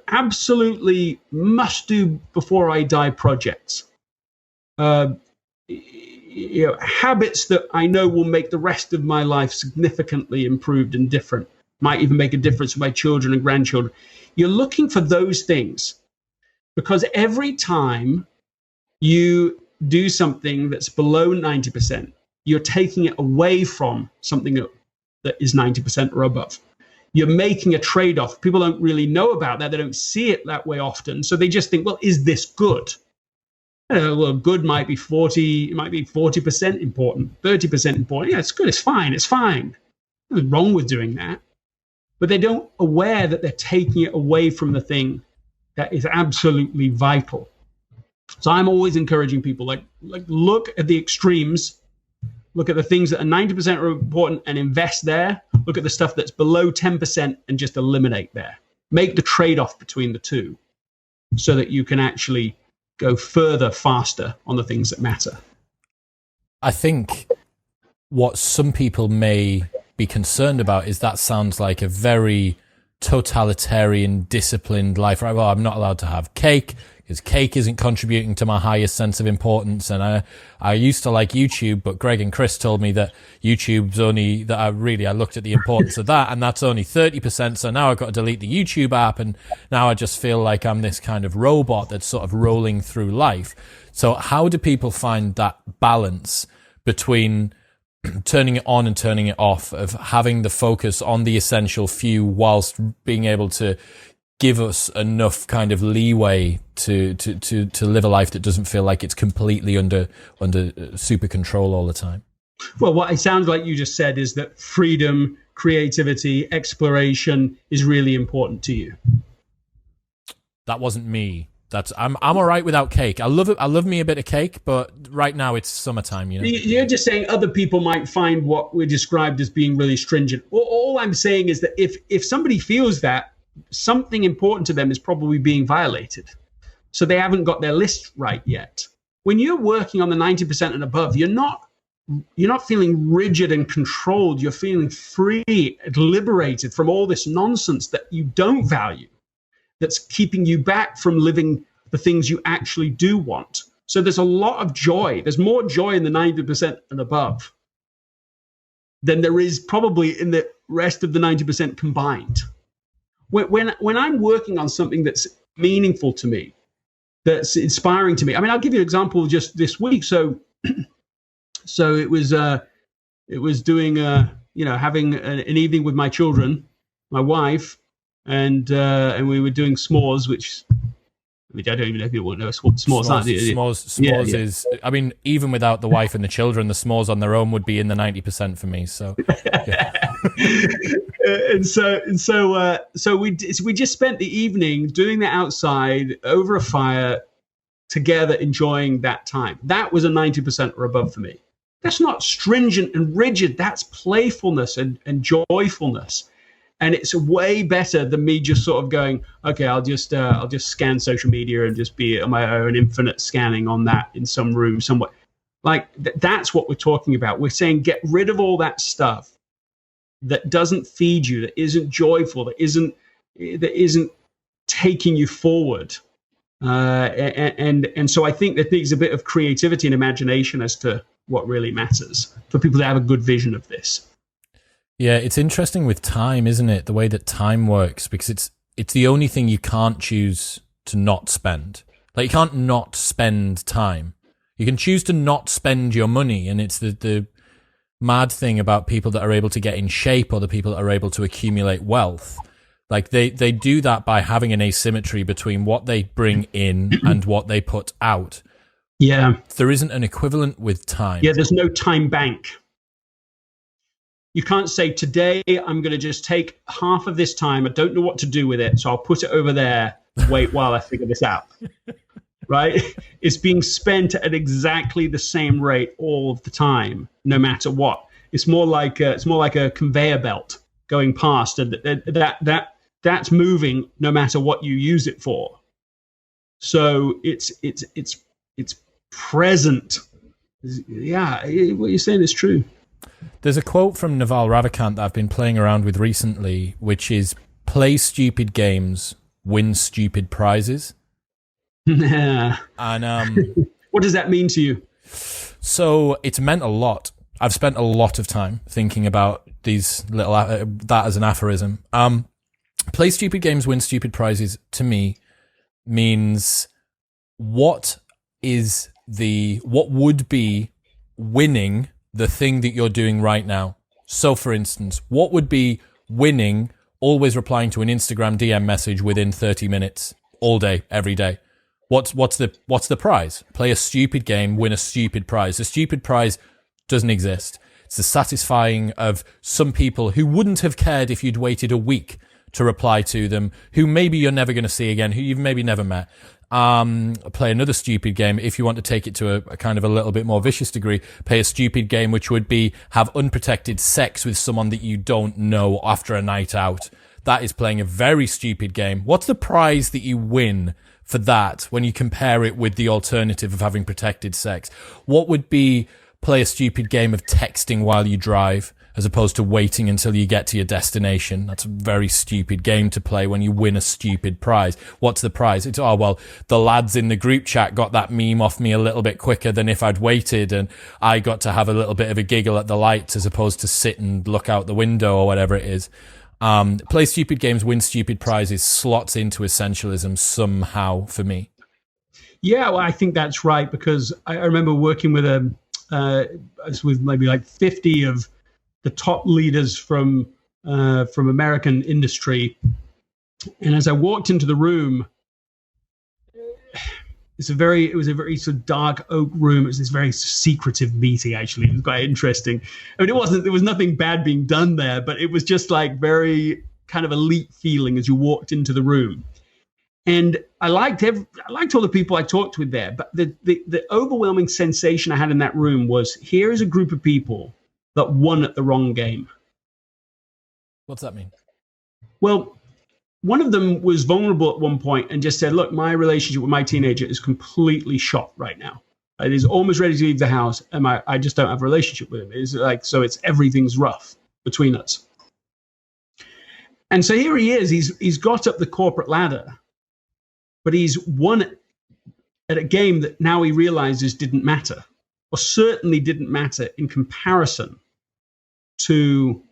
Speaker 1: absolutely must do before I die projects, habits that I know will make the rest of my life significantly improved and different, might even make a difference for my children and grandchildren. You're looking for those things, because every time you do something that's below 90%, you're taking it away from something that that is 90% or above. You're making a trade-off. People don't really know about that. They don't see it that way often. So they just think, well, is this good? Well, good might be 40, it might be 40% important, 30% important. Yeah, it's good. It's fine. It's fine. Nothing wrong with doing that. But they don't aware that they're taking it away from the thing that is absolutely vital. So I'm always encouraging people, like look at the extremes. Look at the things that are 90% are important and invest there. Look at the stuff that's below 10% and just eliminate there. Make the trade-off between the two so that you can actually go further, faster on the things that matter.
Speaker 2: I think what some people may be concerned about is that sounds like a very totalitarian, disciplined life. Right? Well, I'm not allowed to have cake because cake isn't contributing to my highest sense of importance. And I used to like YouTube, but Greg and Chris told me that YouTube's only, that I looked at the importance of that, and that's only 30%. So now I've got to delete the YouTube app, and now I just feel like I'm this kind of robot that's sort of rolling through life. So how do people find that balance between turning it on and turning it off, of having the focus on the essential few whilst being able to give us enough kind of leeway to live a life that doesn't feel like it's completely under super control all the time?
Speaker 1: Well, what it sounds like you just said is that freedom, creativity, exploration is really important to you.
Speaker 2: That wasn't me. I'm all right without cake. I love it. I love me a bit of cake, but right now it's summertime, you know.
Speaker 1: You're just saying other people might find what we described as being really stringent. All I'm saying is that if somebody feels that, something important to them is probably being violated. So they haven't got their list right yet. When you're working on the 90% and above, you're not feeling rigid and controlled. You're feeling free and liberated from all this nonsense that you don't value, that's keeping you back from living the things you actually do want. So there's a lot of joy. There's more joy in the 90% and above than there is probably in the rest of the 90% combined. When I'm working on something that's meaningful to me, that's inspiring to me. I mean, I'll give you an example just this week. So it was doing having an evening with my children, my wife, and we were doing s'mores, which I don't even know if people know what s'mores are.
Speaker 2: S'mores is, I mean, even without the wife and the children, the s'mores on their own would be in the 90% for me. So, yeah.
Speaker 1: and so we just spent the evening doing that outside over a fire together, enjoying that time. That was a 90% or above for me. That's not stringent and rigid. That's playfulness and joyfulness. And it's way better than me just sort of going, okay, I'll just scan social media and just be on my own infinite scanning on that in some room somewhere. Like that's what we're talking about. We're saying get rid of all that stuff that doesn't feed you, that isn't joyful, that isn't taking you forward. And so I think that there's a bit of creativity and imagination as to what really matters for people to have a good vision of this.
Speaker 2: Yeah, it's interesting with time, isn't it? The way that time works, because it's the only thing you can't choose to not spend. Like you can't not spend time. You can choose to not spend your money, and it's the mad thing about people that are able to get in shape or the people that are able to accumulate wealth. Like they do that by having an asymmetry between what they bring in and what they put out.
Speaker 1: Yeah.
Speaker 2: There isn't an equivalent with time.
Speaker 1: Yeah, there's no time bank. You can't say, today I'm going to just take half of this time. I don't know what to do with it, so I'll put it over there, wait while I figure this out. Right? It's being spent at exactly the same rate all of the time, no matter what. It's more like a conveyor belt going past, and that's moving no matter what you use it for. So it's present. Yeah, what you're saying is true.
Speaker 2: There's a quote from Naval Ravikant that I've been playing around with recently, which is, play stupid games, win stupid prizes.
Speaker 1: Yeah.
Speaker 2: And
Speaker 1: what does that mean to you?
Speaker 2: So it's meant a lot. I've spent a lot of time thinking about these little, that as an aphorism. Play stupid games, win stupid prizes, to me, means what would be winning the thing that you're doing right now. So, for instance, what would be winning always replying to an Instagram DM message within 30 minutes, all day, every day? What's the prize? Play a stupid game, win a stupid prize. The stupid prize doesn't exist. It's the satisfying of some people who wouldn't have cared if you'd waited a week to reply to them, who maybe you're never going to see again, who you've maybe never met. Play another stupid game. If you want to take it to a kind of a little bit more vicious degree, play a stupid game, which would be have unprotected sex with someone that you don't know after a night out. That is playing a very stupid game. What's the prize that you win for that when you compare it with the alternative of having protected sex? What would be play a stupid game of texting while you drive, as opposed to waiting until you get to your destination? That's a very stupid game to play when you win a stupid prize. What's the prize? It's, oh, well, the lads in the group chat got that meme off me a little bit quicker than if I'd waited, and I got to have a little bit of a giggle at the lights as opposed to sit and look out the window or whatever it is. Play stupid games, win stupid prizes slots into essentialism somehow for me.
Speaker 1: Yeah, well, I think that's right, because I remember working with with maybe like 50 of the top leaders from American industry, and as I walked into the room, it was a very sort of dark oak room. It was this very secretive meeting. Actually, it was quite interesting. I mean, there was nothing bad being done there, but it was just like very kind of elite feeling as you walked into the room. And I liked all the people I talked with there, but the overwhelming sensation I had in that room was, here is a group of people that won at the wrong game.
Speaker 2: What's that mean?
Speaker 1: Well, one of them was vulnerable at one point and just said, look, my relationship with my teenager is completely shot right now. It is almost ready to leave the house, and I just don't have a relationship with him. It's like, so everything's rough between us. And so here he is, he's got up the corporate ladder, but he's won at a game that now he realizes didn't matter, or certainly didn't matter in comparison to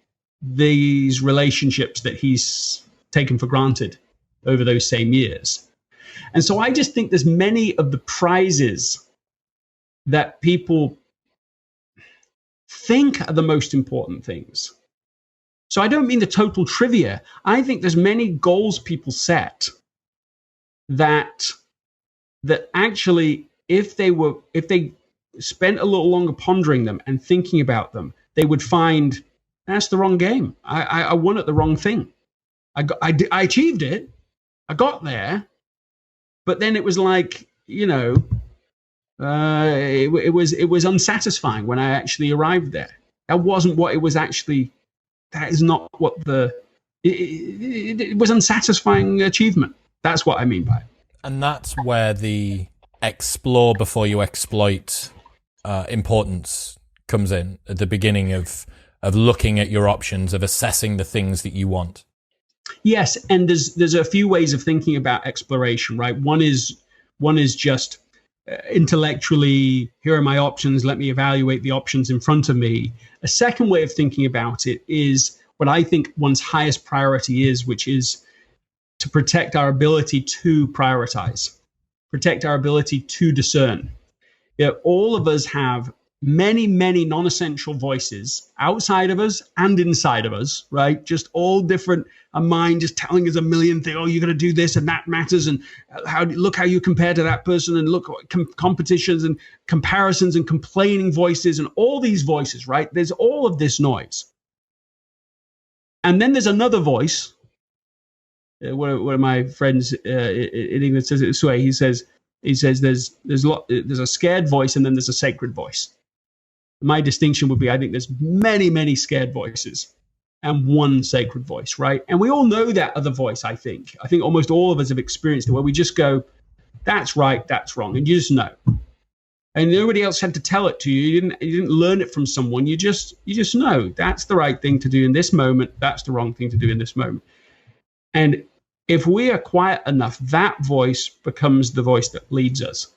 Speaker 1: these relationships that he's taken for granted over those same years. And so I just think there's many of the prizes that people think are the most important things. So I don't mean the total trivia. I think there's many goals people set that actually, if they spent a little longer pondering them and thinking about them, they would find that's the wrong game. I won at the wrong thing. I achieved it. I got there, but then it was like, it was unsatisfying when I actually arrived there. That wasn't what it was actually. That is not what it was unsatisfying achievement. That's what I mean by it.
Speaker 2: And that's where the explore before you exploit importance comes in at the beginning of looking at your options, of assessing the things that you want.
Speaker 1: Yes, and there's a few ways of thinking about exploration, right? One is just intellectually, here are my options, let me evaluate the options in front of me. A second way of thinking about it is what I think one's highest priority is, which is to protect our ability to prioritize, protect our ability to discern. All of us have many, many non-essential voices outside of us and inside of us, right? Just all different, a mind just telling us a million things. Oh, you're going to do this and that matters. And look how you compare to that person, and look competitions and comparisons and complaining voices and all these voices, right? There's all of this noise. And then there's another voice. One of my friends in England says it this way. He says there's a scared voice and then there's a sacred voice. My distinction would be, I think there's many, many scared voices and one sacred voice, right? And we all know that other voice, I think. I think almost all of us have experienced it, where we just go, that's right, that's wrong, and you just know. And nobody else had to tell it to you. You didn't learn it from someone. You just know that's the right thing to do in this moment. That's the wrong thing to do in this moment. And if we are quiet enough, that voice becomes the voice that leads us.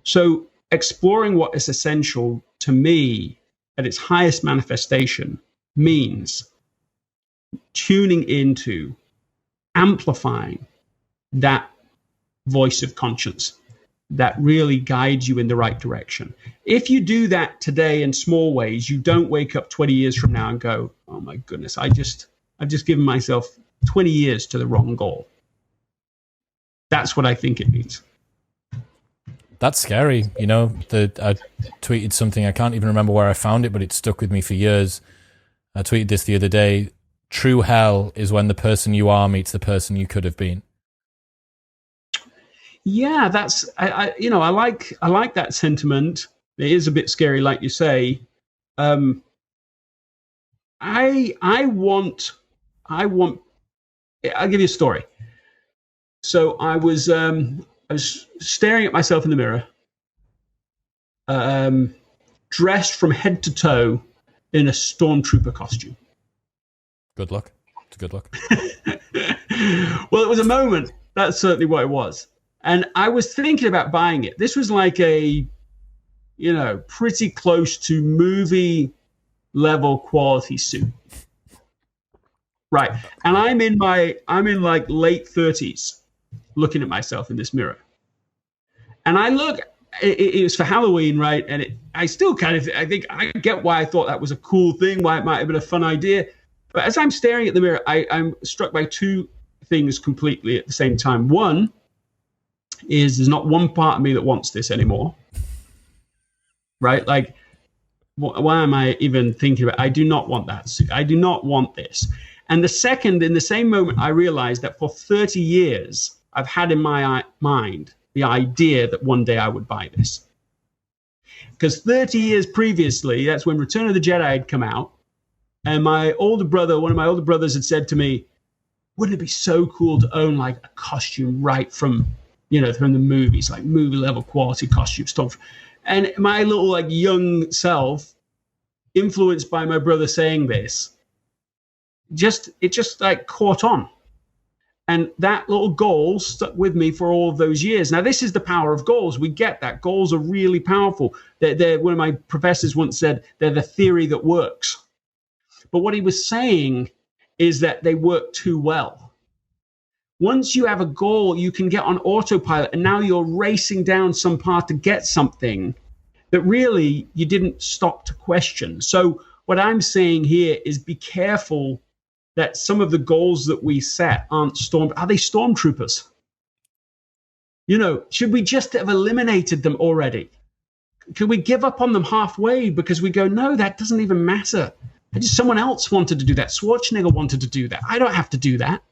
Speaker 1: So exploring what is essential to me at its highest manifestation means tuning into, amplifying that voice of conscience, that really guides you in the right direction. If you do that today in small ways, you don't wake up 20 years from now and go, oh my goodness, I've just given myself 20 years to the wrong goal. That's what I think it means.
Speaker 2: That's scary. You know, I tweeted something, I can't even remember where I found it, but it stuck with me for years. I tweeted this the other day. True hell is when the person you are meets the person you could have been.
Speaker 1: Yeah, that's I like that sentiment. It is a bit scary, like you say. I want. I'll give you a story. So I was staring at myself in the mirror, dressed from head to toe in a stormtrooper costume.
Speaker 2: Good luck. It's a good look.
Speaker 1: Well, it was a moment. That's certainly what it was. And I was thinking about buying it. This was like a, pretty close to movie level quality suit. Right. And I'm in like late 30s looking at myself in this mirror. And I look, it was for Halloween, right? And I still I think I get why I thought that was a cool thing, why it might have been a fun idea. But as I'm staring at the mirror, I'm struck by two things completely at the same time. One is there's not one part of me that wants this anymore, right? Like, why am I even thinking about it? I do not want that suit. I do not want this. And the second, in the same moment, I realized that for 30 years, I've had in my mind the idea that one day I would buy this. Because 30 years previously, that's when Return of the Jedi had come out. And one of my older brothers had said to me, wouldn't it be so cool to own like a costume right from the movies, like movie level quality costume stuff. And my little like young self, influenced by my brother saying this, it just like caught on. And that little goal stuck with me for all of those years. Now, this is the power of goals. We get that. Goals are really powerful. One of my professors once said, they're the theory that works. But what he was saying is that they work too well. Once you have a goal, you can get on autopilot, and now you're racing down some path to get something that really you didn't stop to question. So what I'm saying here is be careful that some of the goals that we set are they stormtroopers? Should we just have eliminated them already? Could we give up on them halfway because we go, no, that doesn't even matter. Someone else wanted to do that. Schwarzenegger wanted to do that. I don't have to do that.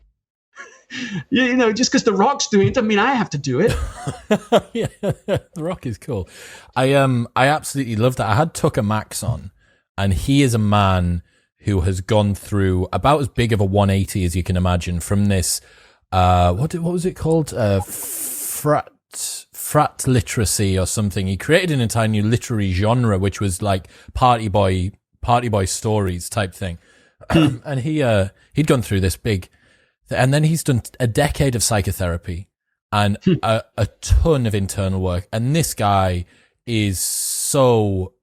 Speaker 1: Just because The Rock's doing it doesn't mean I have to do it.
Speaker 2: Yeah, The Rock is cool. I absolutely love that. I had Tucker Max on, and he is a man who has gone through about as big of a 180 as you can imagine from this. What was it called? Frat literacy or something. He created an entire new literary genre, which was like party boy stories type thing. And he'd gone through this big. And then he's done a decade of psychotherapy and a ton of internal work. And this guy is so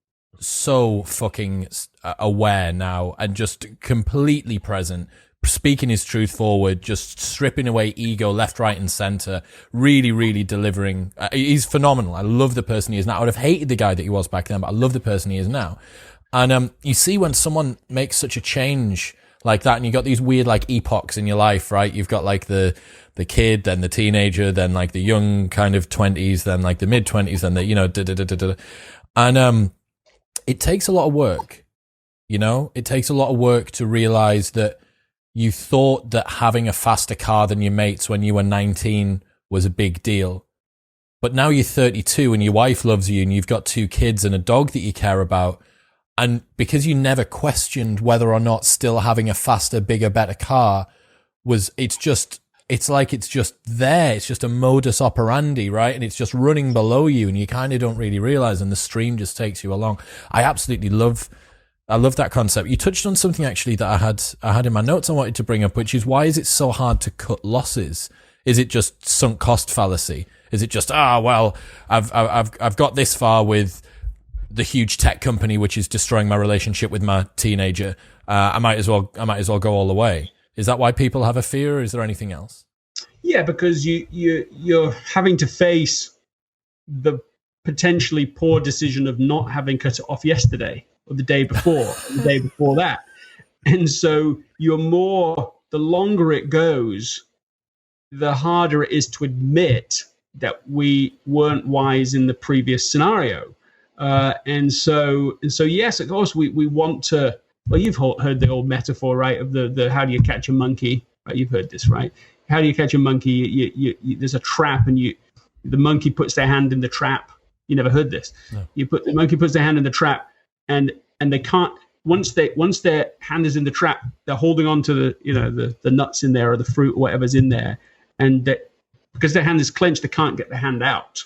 Speaker 2: fucking aware now and just completely present, speaking his truth forward, just stripping away ego left, right, and center, really, really delivering. He's phenomenal. I love the person he is now. I would have hated the guy that he was back then, but I love the person he is now. And you see when someone makes such a change like that, and you got these weird like epochs in your life, right? You've got like the kid, then the teenager, then like the young kind of 20s, then like the mid 20s, then the and it takes a lot of work. It takes a lot of work to realize that you thought that having a faster car than your mates when you were 19 was a big deal, but now you're 32 and your wife loves you and you've got 2 kids and a dog that you care about. And because you never questioned whether or not still having a faster, bigger, better car it's just there. It's just a modus operandi, right? And it's just running below you and you kind of don't really realize, and the stream just takes you along. I love that concept. You touched on something actually that I had in my notes I wanted to bring up, which is, why is it so hard to cut losses? Is it just sunk cost fallacy? Is it just, well, I've got this far with the huge tech company which is destroying my relationship with my teenager, I might as well go all the way? Is that why people have a fear, or is there anything else?
Speaker 1: Yeah, because you're having to face the potentially poor decision of not having cut it off yesterday or the day before, or the day before that. And so the longer it goes, the harder it is to admit that we weren't wise in the previous scenario. And so yes, of course, we want to. Well, you've heard the old metaphor, right, of the how do you catch a monkey? Right, you've heard this, right? How do you catch a monkey? You there's a trap, and the monkey puts their hand in the trap. You never heard this. No. The monkey puts their hand in the trap, and they can't. Once their hand is in the trap, they're holding on to the nuts in there or the fruit or whatever's in there, and because their hand is clenched, they can't get their hand out.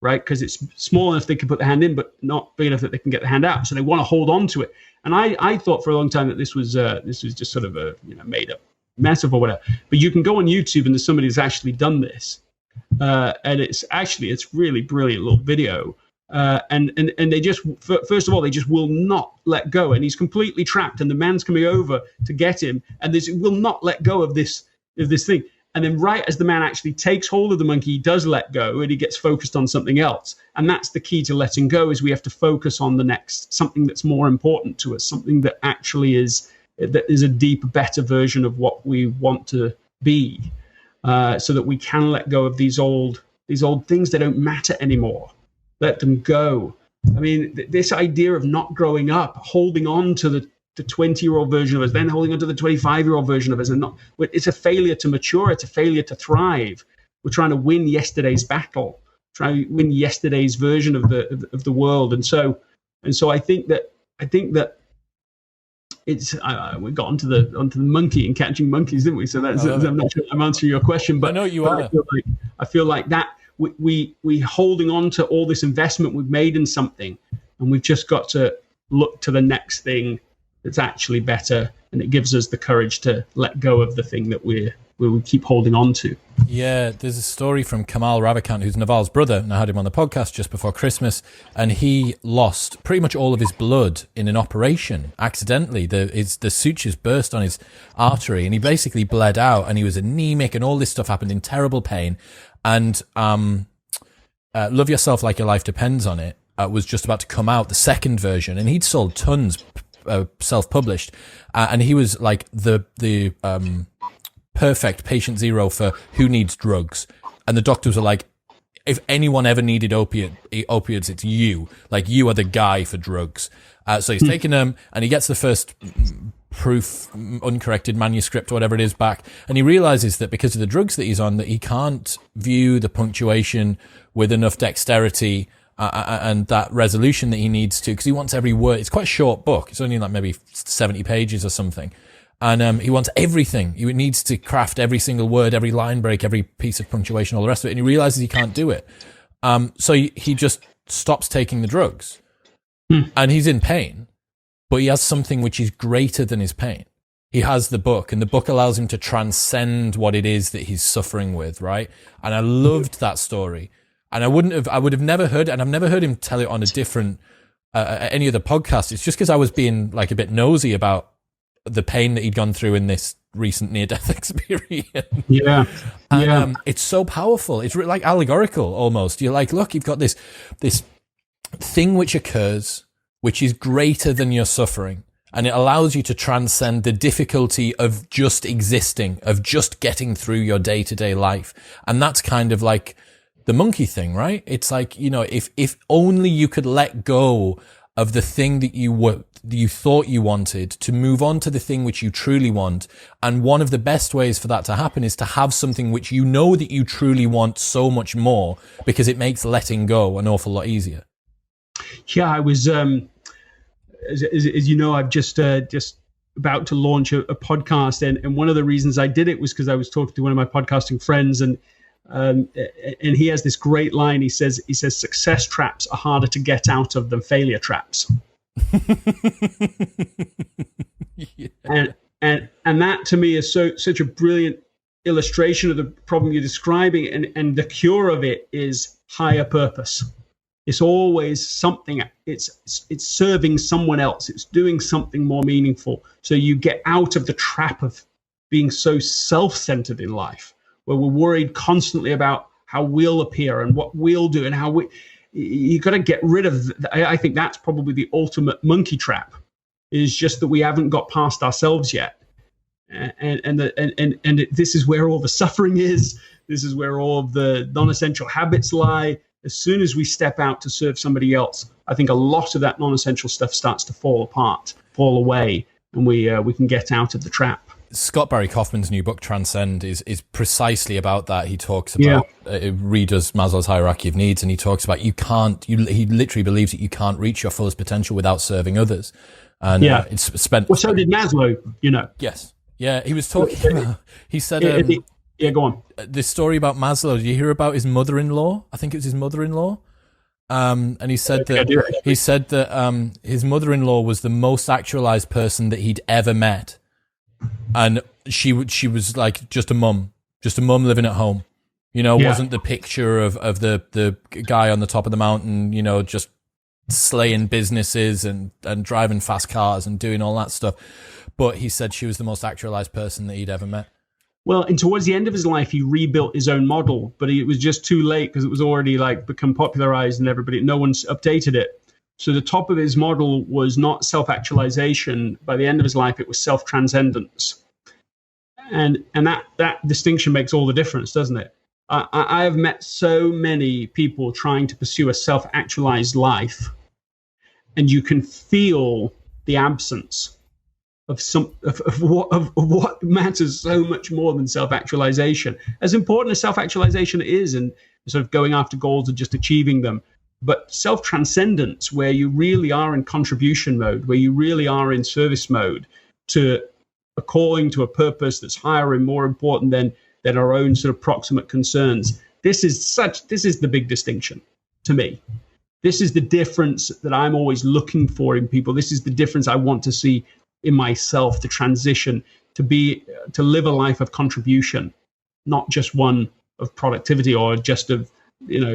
Speaker 1: Right, because it's small enough they can put the hand in, but not big enough that they can get the hand out. So they want to hold on to it. And I thought for a long time that this was just sort of a made up metaphor or whatever. But you can go on YouTube and there's somebody who's actually done this, and it's really brilliant little video. And they just first of all they just will not let go, and he's completely trapped, and the man's coming over to get him, and this will not let go of this thing. And then right as the man actually takes hold of the monkey, he does let go and he gets focused on something else. And that's the key to letting go, is we have to focus on the next, something that's more important to us, something that actually is a deeper, better version of what we want to be, so that we can let go of these old things that don't matter anymore. Let them go. I mean, this idea of not growing up, holding on to the 20-year-old version of us, then holding on to the 25-year-old version of us, and it's a failure to mature. It's a failure to thrive. We're trying to win yesterday's battle, trying to win yesterday's version of the world. And so I think that it's we got onto the monkey and catching monkeys, didn't we? So I'm not sure I'm answering your question, but I know you are. I feel like that we holding on to all this investment we've made in something, and we've just got to look to the next thing that's actually better, and it gives us the courage to let go of the thing that we keep holding on to.
Speaker 2: Yeah, there's a story from Kemal, who's Naval's brother, and I had him on the podcast just before Christmas, and he lost pretty much all of his blood in an operation accidentally. The sutures burst on his artery, and he basically bled out, and he was anemic, and all this stuff happened in terrible pain. And Love Yourself Like Your Life Depends on It was just about to come out, the second version, and he'd sold tons, self-published, and he was like the perfect patient zero for who needs drugs. And the doctors were like, if anyone ever needed opiates, it's you. Like, you are the guy for drugs. So he's taking them, and he gets the first proof, uncorrected manuscript, or whatever it is, back, and he realizes that because of the drugs that he's on, that he can't view the punctuation with enough dexterity and that resolution that he needs to, because he wants every word. It's quite a short book. It's only like maybe 70 pages or something. And he wants everything. He needs to craft every single word, every line break, every piece of punctuation, all the rest of it. And he realizes he can't do it. So he just stops taking the drugs. And he's in pain, but he has something which is greater than his pain. He has the book, and the book allows him to transcend what it is that he's suffering with, right? And I loved that story. And I would have never heard, and I've never heard him tell it on a different, any other podcast. It's just because I was being like a bit nosy about the pain that he'd gone through in this recent near-death experience.
Speaker 1: Yeah.
Speaker 2: And, it's so powerful. It's like allegorical almost. You're like, look, you've got this thing which occurs, which is greater than your suffering. And it allows you to transcend the difficulty of just existing, of just getting through your day-to-day life. And that's kind of like the monkey thing, right? It's like, if only you could let go of the thing that you thought you wanted, to move on to the thing which you truly want. And one of the best ways for that to happen is to have something which you know that you truly want so much more, because it makes letting go an awful lot easier.
Speaker 1: Yeah, I was, as you know, I've just about to launch a podcast, and one of the reasons I did it was because I was talking to one of my podcasting friends, and he has this great line. He says success traps are harder to get out of than failure traps. Yeah. And that to me is such a brilliant illustration of the problem you're describing, and the cure of it is higher purpose. It's always something. It's serving someone else. It's doing something more meaningful. So you get out of the trap of being so self-centered in life, where we're worried constantly about how we'll appear and what we'll do and how you got to get rid of. I think that's probably the ultimate monkey trap, is just that we haven't got past ourselves yet. And this is where all the suffering is. This is where all of the non-essential habits lie. As soon as we step out to serve somebody else, I think a lot of that non-essential stuff starts to fall apart, fall away, and we can get out of the trap.
Speaker 2: Scott Barry Kaufman's new book, Transcend, is precisely about that. He talks about, readers Maslow's hierarchy of needs, and he talks about he literally believes that you can't reach your fullest potential without serving others. And it's spent.
Speaker 1: Well, so did Maslow,
Speaker 2: Yes. Yeah, he was talking about, he said,
Speaker 1: go on.
Speaker 2: This story about Maslow, did you hear about his mother-in-law? I think it was his mother-in-law. And he said that his mother-in-law was the most actualized person that he'd ever met. And she was like just a mum living at home, wasn't the picture of the guy on the top of the mountain, just slaying businesses and driving fast cars and doing all that stuff. But he said she was the most actualized person that he'd ever met.
Speaker 1: Well, and towards the end of his life, he rebuilt his own model, but it was just too late because it was already become popularized and no one's updated it. So the top of his model was not self-actualization. By the end of his life, it was self-transcendence. And that distinction makes all the difference, doesn't it? I have met so many people trying to pursue a self-actualized life, and you can feel the absence of what matters so much more than self-actualization. As important as self-actualization is, and sort of going after goals and just achieving them, but self-transcendence, where you really are in contribution mode, where you really are in service mode to a calling, to a purpose that's higher and more important than our own sort of proximate concerns. This is the big distinction to me. This is the difference that I'm always looking for in people. This is the difference I want to see in myself, the transition to live a life of contribution, not just one of productivity or just of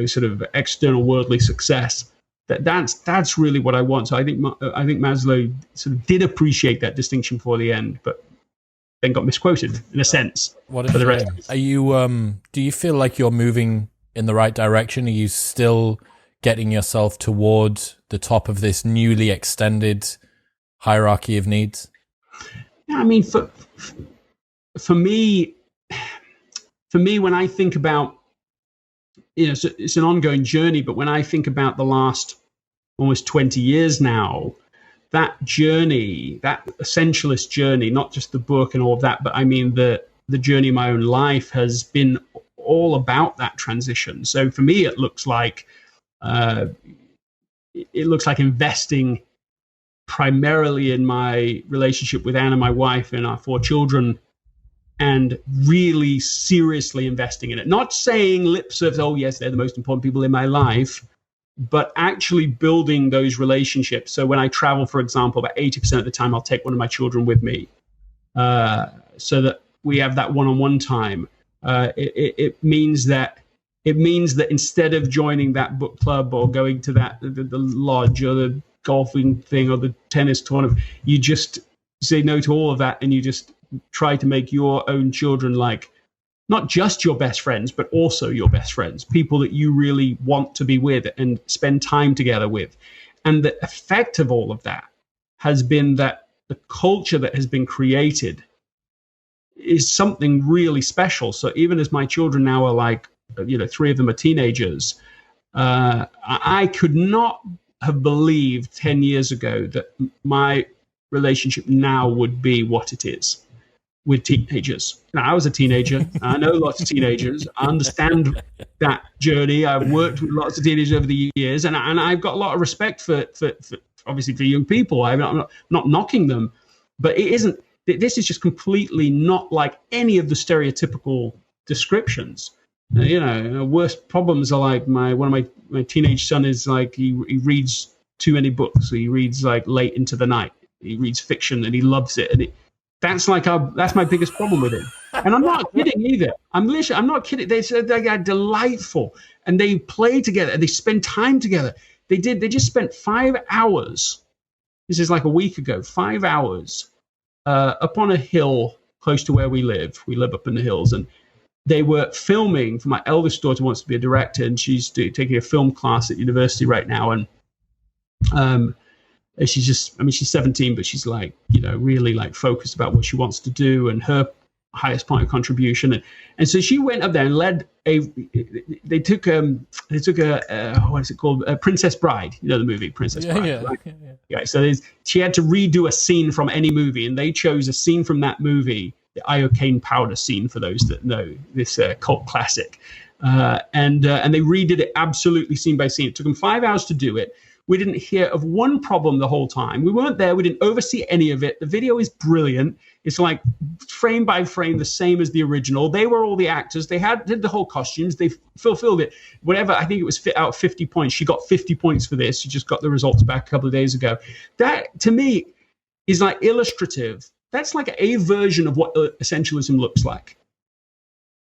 Speaker 1: sort of external worldly success. That's really what I want. So I think Maslow sort of did appreciate that distinction for the end, but then got misquoted in a sense.
Speaker 2: What for the rest? Are you? Do you feel like you're moving in the right direction? Are you still getting yourself towards the top of this newly extended hierarchy of needs?
Speaker 1: Yeah, I mean, for me, when I think about, it's an ongoing journey, but when I think about the last almost 20 years now, that journey, that essentialist journey, not just the book and all of that, but I mean the journey of my own life has been all about that transition. So for me, it looks like investing primarily in my relationship with Anna, my wife, and our 4 children, and really seriously investing in it. Not saying lip service, oh yes, they're the most important people in my life, but actually building those relationships. So when I travel, for example, about 80% of the time, I'll take one of my children with me, so that we have that one-on-one time. It means that instead of joining that book club or going to the lodge or the golfing thing or the tennis tournament, you just say no to all of that, and you just try to make your own children not just your best friends, but also your best friends, people that you really want to be with and spend time together with. And the effect of all of that has been that the culture that has been created is something really special. So even as my children now are 3 of them are teenagers, I could not have believed 10 years ago that my relationship now would be what it is with teenagers. Now, I was a teenager. I know lots of teenagers. I understand that journey. I've worked with lots of teenagers over the years, and I've got a lot of respect for obviously for young people. I'm not knocking them, but it isn't. This is just completely not like any of the stereotypical descriptions. Worst problems are like one of my teenage son is he reads too many books. So he reads late into the night. He reads fiction and he loves it. And that's my biggest problem with him. And I'm not kidding either. I'm not kidding. They said they are delightful and they play together and they spend time together. They just spent 5 hours. This is a week ago, 5 hours up on a hill close to where we live. We live up in the hills, and they were filming for my eldest daughter wants to be a director, and she's taking a film class at university right now. And she's just, I mean, she's 17, but she's like, really like focused about what she wants to do and her highest point of contribution. And so she went up there and led they took a what is it called? Princess Bride, the movie Princess Bride. Right? Yeah. So she had to redo a scene from any movie, and they chose a scene from that movie, the iocane powder scene, for those that know this cult classic. And they redid it absolutely scene by scene. It took them 5 hours to do it. We didn't hear of one problem the whole time. We weren't there. We didn't oversee any of it. The video is brilliant. It's like frame by frame, the same as the original. They were all the actors. They did the whole costumes. They fulfilled it. Whatever, I think it was out of 50 points. She got 50 points for this. She just got the results back a couple of days ago. That, to me, is like illustrative. That's like a version of what essentialism looks like.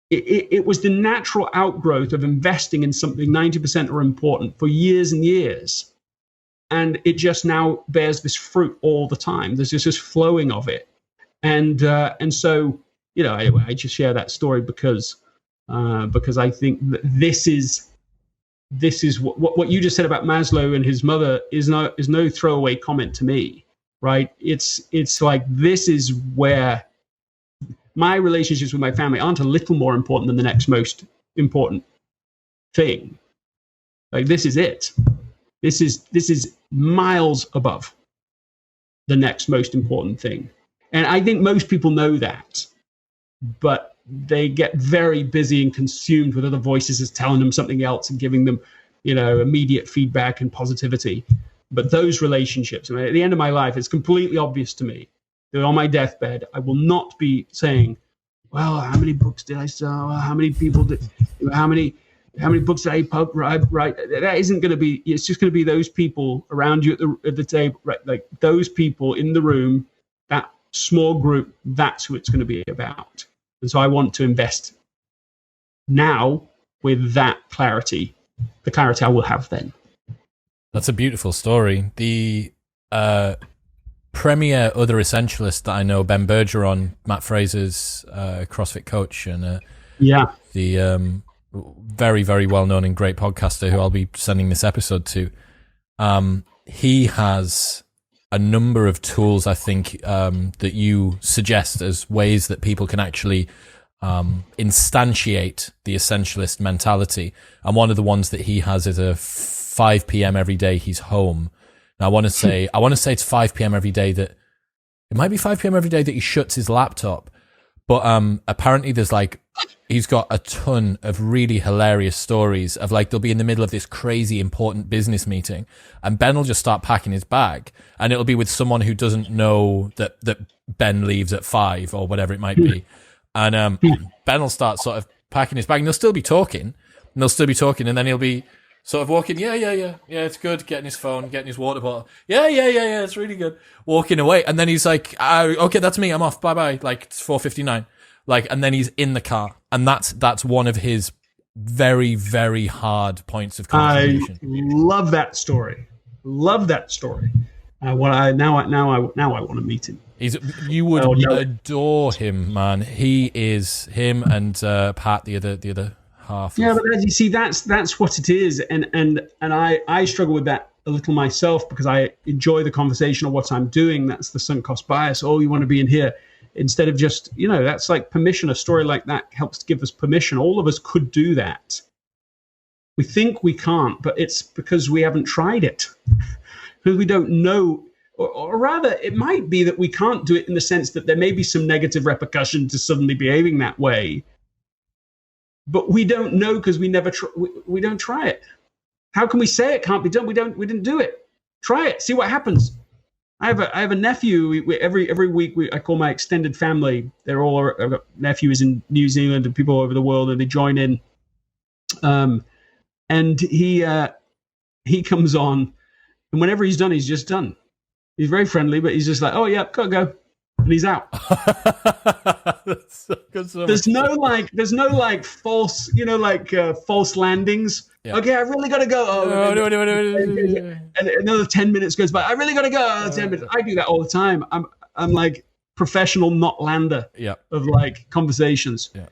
Speaker 1: It was the natural outgrowth of investing in something 90% are important for years and years. And it just now bears this fruit all the time. There's just this flowing of it. And so, anyway, I just share that story because I think that this is what you just said about Maslow and his mother is no throwaway comment to me, right? It's like, this is where my relationships with my family aren't a little more important than the next most important thing. Like, this is it. This is miles above the next most important thing. And I think most people know that, but they get very busy and consumed with other voices as telling them something else and giving them, immediate feedback and positivity. But those relationships, I mean, at the end of my life, it's completely obvious to me that on my deathbed, I will not be saying, well, how many books did I sell? How many people did, how many books did I write? That isn't going to be, it's just going to be those people around you at the table, right? Like those people in the room, that small group, that's who it's going to be about. And so I want to invest now with that clarity, the clarity I will have then.
Speaker 2: That's a beautiful story. The premier other essentialist that I know, Ben Bergeron, Matt Fraser's CrossFit coach, and the very, very well-known and great podcaster who I'll be sending this episode to, he has a number of tools, I think, that you suggest as ways that people can actually instantiate the essentialist mentality. And one of the ones that he has is a 5 p.m. every day he's home. Now, I want to say it's 5 p.m. every day that, it might be 5 p.m. every day that he shuts his laptop. But apparently there's he's got a ton of really hilarious stories of they'll be in the middle of this crazy important business meeting and Ben will just start packing his bag and it'll be with someone who doesn't know that Ben leaves at 5 or whatever it might be. And Ben will start sort of packing his bag and they'll still be talking and then he'll be sort of walking, yeah, it's good, getting his phone, getting his water bottle, yeah, it's really good, walking away, and then he's like, okay, that's me, I'm off, bye, it's 4:59, and then he's in the car, and that's one of his very, very hard points of contribution.
Speaker 1: I love that story. I want to meet him.
Speaker 2: You would adore him, man. He is him and Pat, the other half.
Speaker 1: Yeah, but as you see, that's what it is, and I struggle with that a little myself because I enjoy the conversation of what I'm doing. That's the sunk cost bias. Oh, you want to be in here instead of just, that's like permission. A story like that helps to give us permission. All of us could do that. We think we can't, but it's because we haven't tried it, because we don't know. Or rather, it might be that we can't do it in the sense that there may be some negative repercussion to suddenly behaving that way. But we don't know because we never we don't try it. How can we say it can't be done? We didn't do it. Try it. See what happens. I have a nephew. Every week I call my extended family. I've got nephews in New Zealand and people all over the world, and they join in. And he comes on, and whenever he's done, he's just done. He's very friendly, but he's just like, oh yeah, gotta go. And he's out. There's no false, false landings. Yeah. Okay, I really got to go. Oh, no. And another 10 minutes goes by. I really got to go. 10 minutes. I do that all the time. I'm like professional not lander of conversations. Yeah.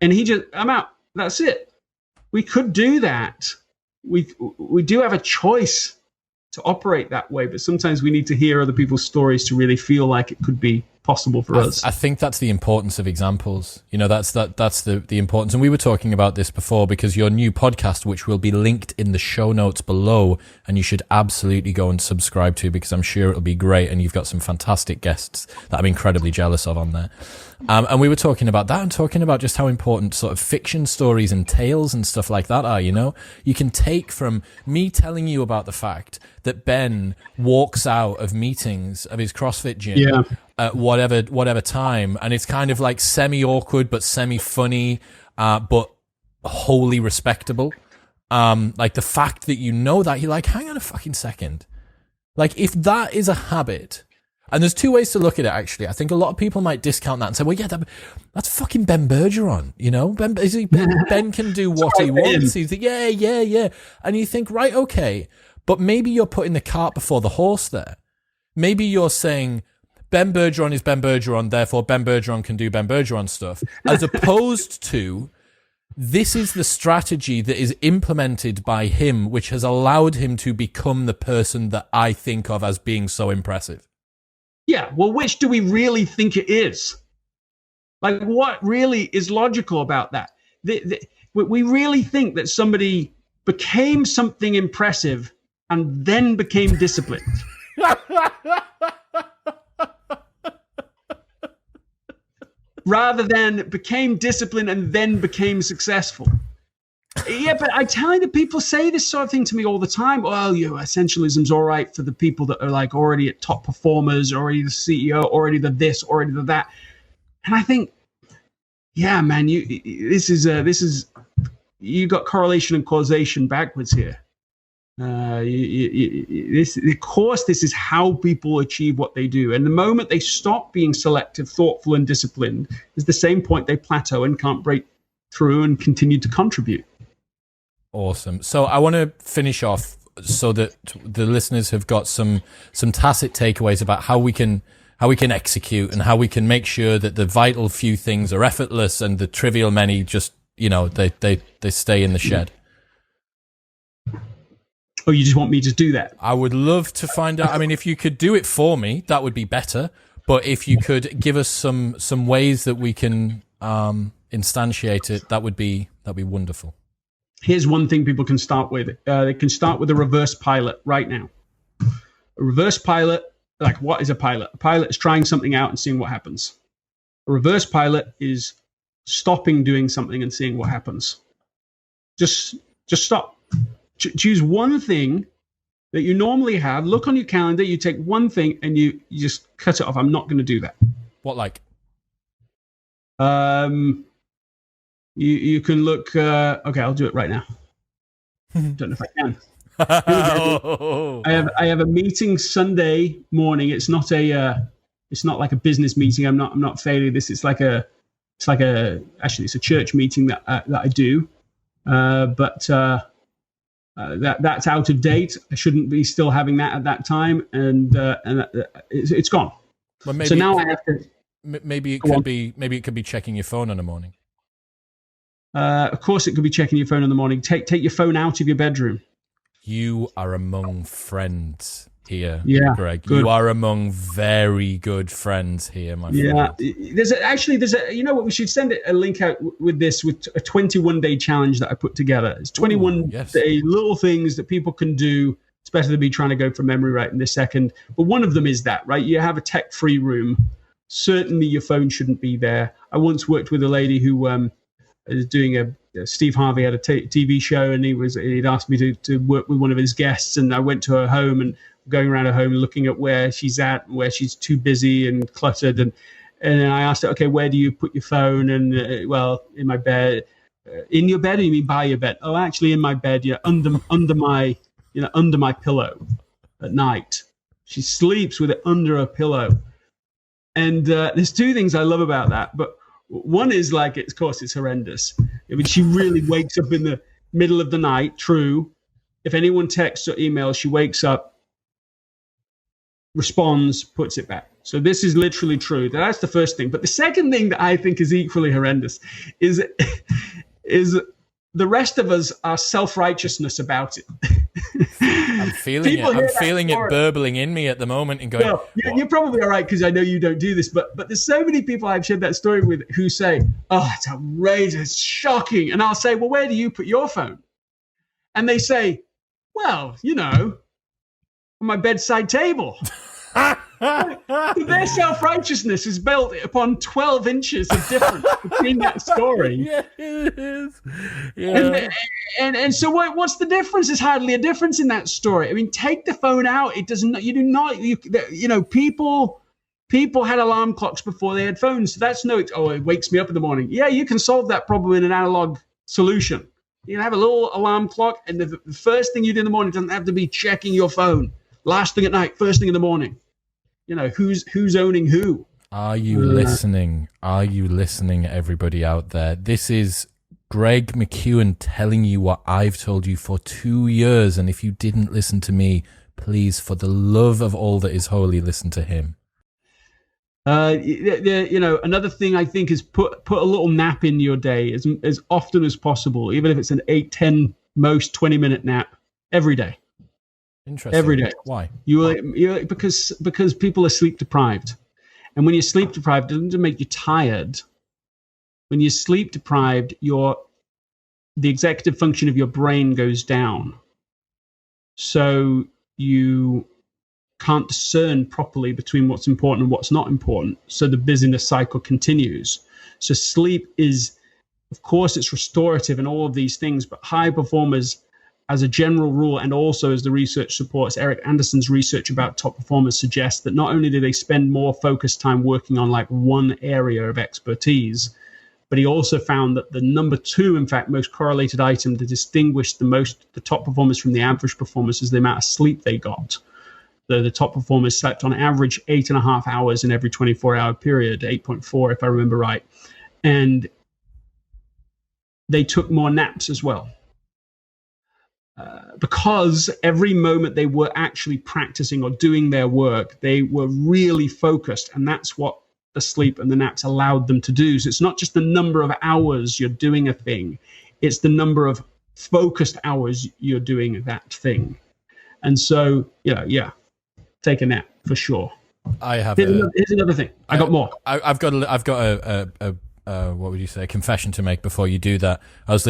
Speaker 1: And I'm out. That's it. We could do that. We do have a choice to operate that way, but sometimes we need to hear other people's stories to really feel like it could be possible for us.
Speaker 2: I think that's the importance of examples. That's the importance. And we were talking about this before, because your new podcast, which will be linked in the show notes below, and you should absolutely go and subscribe to, because I'm sure it'll be great. And you've got some fantastic guests that I'm incredibly jealous of on there. And we were talking about that and talking about just how important sort of fiction stories and tales and stuff like that are, You can take from me telling you about the fact that Ben walks out of meetings of his CrossFit gym at whatever time, and it's kind of like semi-awkward but semi-funny, but wholly respectable. Like the fact that that, you're like, hang on a fucking second. Like, if that is a habit... And there's two ways to look at it, actually. I think a lot of people might discount that and say, well, yeah, that's fucking Ben Bergeron, Ben can do what he wants. He's like, yeah. And you think, right, okay. But maybe you're putting the cart before the horse there. Maybe you're saying, Ben Bergeron is Ben Bergeron, therefore Ben Bergeron can do Ben Bergeron stuff. As opposed to, this is the strategy that is implemented by him, which has allowed him to become the person that I think of as being so impressive.
Speaker 1: Yeah, well, which do we really think it is? Like, what really is logical about that? We really think that somebody became something impressive and then became disciplined. Rather than became disciplined and then became successful. Yeah, but I tell you that people say this sort of thing to me all the time. Well, essentialism's all right for the people that are like already at top performers, already the CEO, already the this, already the that. And I think, yeah, man, this is you got correlation and causation backwards here. Of course, this is how people achieve what they do. And the moment they stop being selective, thoughtful, and disciplined is the same point they plateau and can't break through and continue to contribute.
Speaker 2: Awesome. So I want to finish off so that the listeners have got some tacit takeaways about how we can execute and how we can make sure that the vital few things are effortless and the trivial many just, they stay in the shed.
Speaker 1: Oh, you just want me to do that?
Speaker 2: I would love to find out. I mean, if you could do it for me, that would be better. But if you could give us some ways that we can instantiate it, that would be wonderful.
Speaker 1: Here's one thing people can start with. They can start with a reverse pilot right now. A reverse pilot, like, what is a pilot? A pilot is trying something out and seeing what happens. A reverse pilot is stopping doing something and seeing what happens. Just stop. Choose one thing that you normally have. Look on your calendar. You take one thing and you just cut it off. I'm not going to do that.
Speaker 2: What, like?
Speaker 1: You can look. Okay, I'll do it right now. Don't know if I can. I have a meeting Sunday morning. It's not like a business meeting. I'm not failing this. It's a church meeting that I do. But that's out of date. I shouldn't be still having that at that time, and it's gone.
Speaker 2: Well, maybe,
Speaker 1: so now I have to.
Speaker 2: Maybe it could be checking your phone in the morning.
Speaker 1: Of course, it could be checking your phone in the morning. Take your phone out of your bedroom.
Speaker 2: You are among friends here, Greg.
Speaker 1: Good.
Speaker 2: You are among very good friends here, my friend.
Speaker 1: Yeah, there's a you know what, we should send a link out with a 21-day challenge that I put together. It's 21-day little things that people can do. It's better than me trying to go from memory right in this second. But one of them is that, right? You have a tech-free room. Certainly your phone shouldn't be there. I once worked with a lady who was doing Steve Harvey had a TV show, and he'd asked me to work with one of his guests, and I went to her home and going around her home looking at where she's at, where she's too busy and cluttered, and then I asked her, okay, where do you put your phone? And well, in my bed. In your bed, or you mean by your bed? Oh, actually, in my bed, under my pillow at night. She sleeps with it under her pillow, and there's two things I love about that, but one is like, of course, it's horrendous. I mean, she really wakes up in the middle of the night. True. If anyone texts or emails, she wakes up responds, puts it back. So this is literally true. That's the first thing. But the second thing that I think is equally horrendous is the rest of us are self-righteousness about it.
Speaker 2: I'm feeling it. I'm feeling it burbling in me at the moment and going,
Speaker 1: well, you're probably all right because I know you don't do this, but there's so many people I've shared that story with who say, oh, it's outrageous, it's shocking. And I'll say, well, where do you put your phone? And they say, well, on my bedside table. Their self-righteousness is built upon 12 inches of difference between that story.
Speaker 2: Yeah, it is. Yeah.
Speaker 1: And so what's the difference? There's hardly a difference in that story. I mean, take the phone out. It doesn't. You do not. People had alarm clocks before they had phones. So that's it wakes me up in the morning. Yeah, you can solve that problem in an analog solution. You can have a little alarm clock, and the first thing you do in the morning doesn't have to be checking your phone. Last thing at night, first thing in the morning. Who's owning who?
Speaker 2: Are you listening? Are you listening, everybody out there? This is Greg McKeown telling you what I've told you for 2 years. And if you didn't listen to me, please, for the love of all that is holy, listen to him.
Speaker 1: Another thing I think is put a little nap in your day as often as possible, even if it's an 8, 10, most 20-minute nap every day.
Speaker 2: Interesting.
Speaker 1: Every day.
Speaker 2: Why?
Speaker 1: Because people are sleep deprived, and when you're sleep deprived, it doesn't make you tired. When you're sleep deprived, the executive function of your brain goes down, so you can't discern properly between what's important and what's not important. So the busyness cycle continues. So sleep is, of course, it's restorative and all of these things, but high performers, as a general rule, and also as the research supports, Eric Anderson's research about top performers suggests that not only do they spend more focused time working on like one area of expertise, but he also found that the number 2, in fact, most correlated item to distinguish the top performers from the average performers is the amount of sleep they got. The top performers slept on average 8.5 hours in every 24-hour period, 8.4 if I remember right. And they took more naps as well. Because every moment they were actually practicing or doing their work, they were really focused. And that's what the sleep and the naps allowed them to do. So it's not just the number of hours you're doing a thing. It's the number of focused hours you're doing that thing. And so, take a nap for sure.
Speaker 2: I have.
Speaker 1: Here's another thing. I got more.
Speaker 2: I've got a what would you say? A confession to make before you do that. I was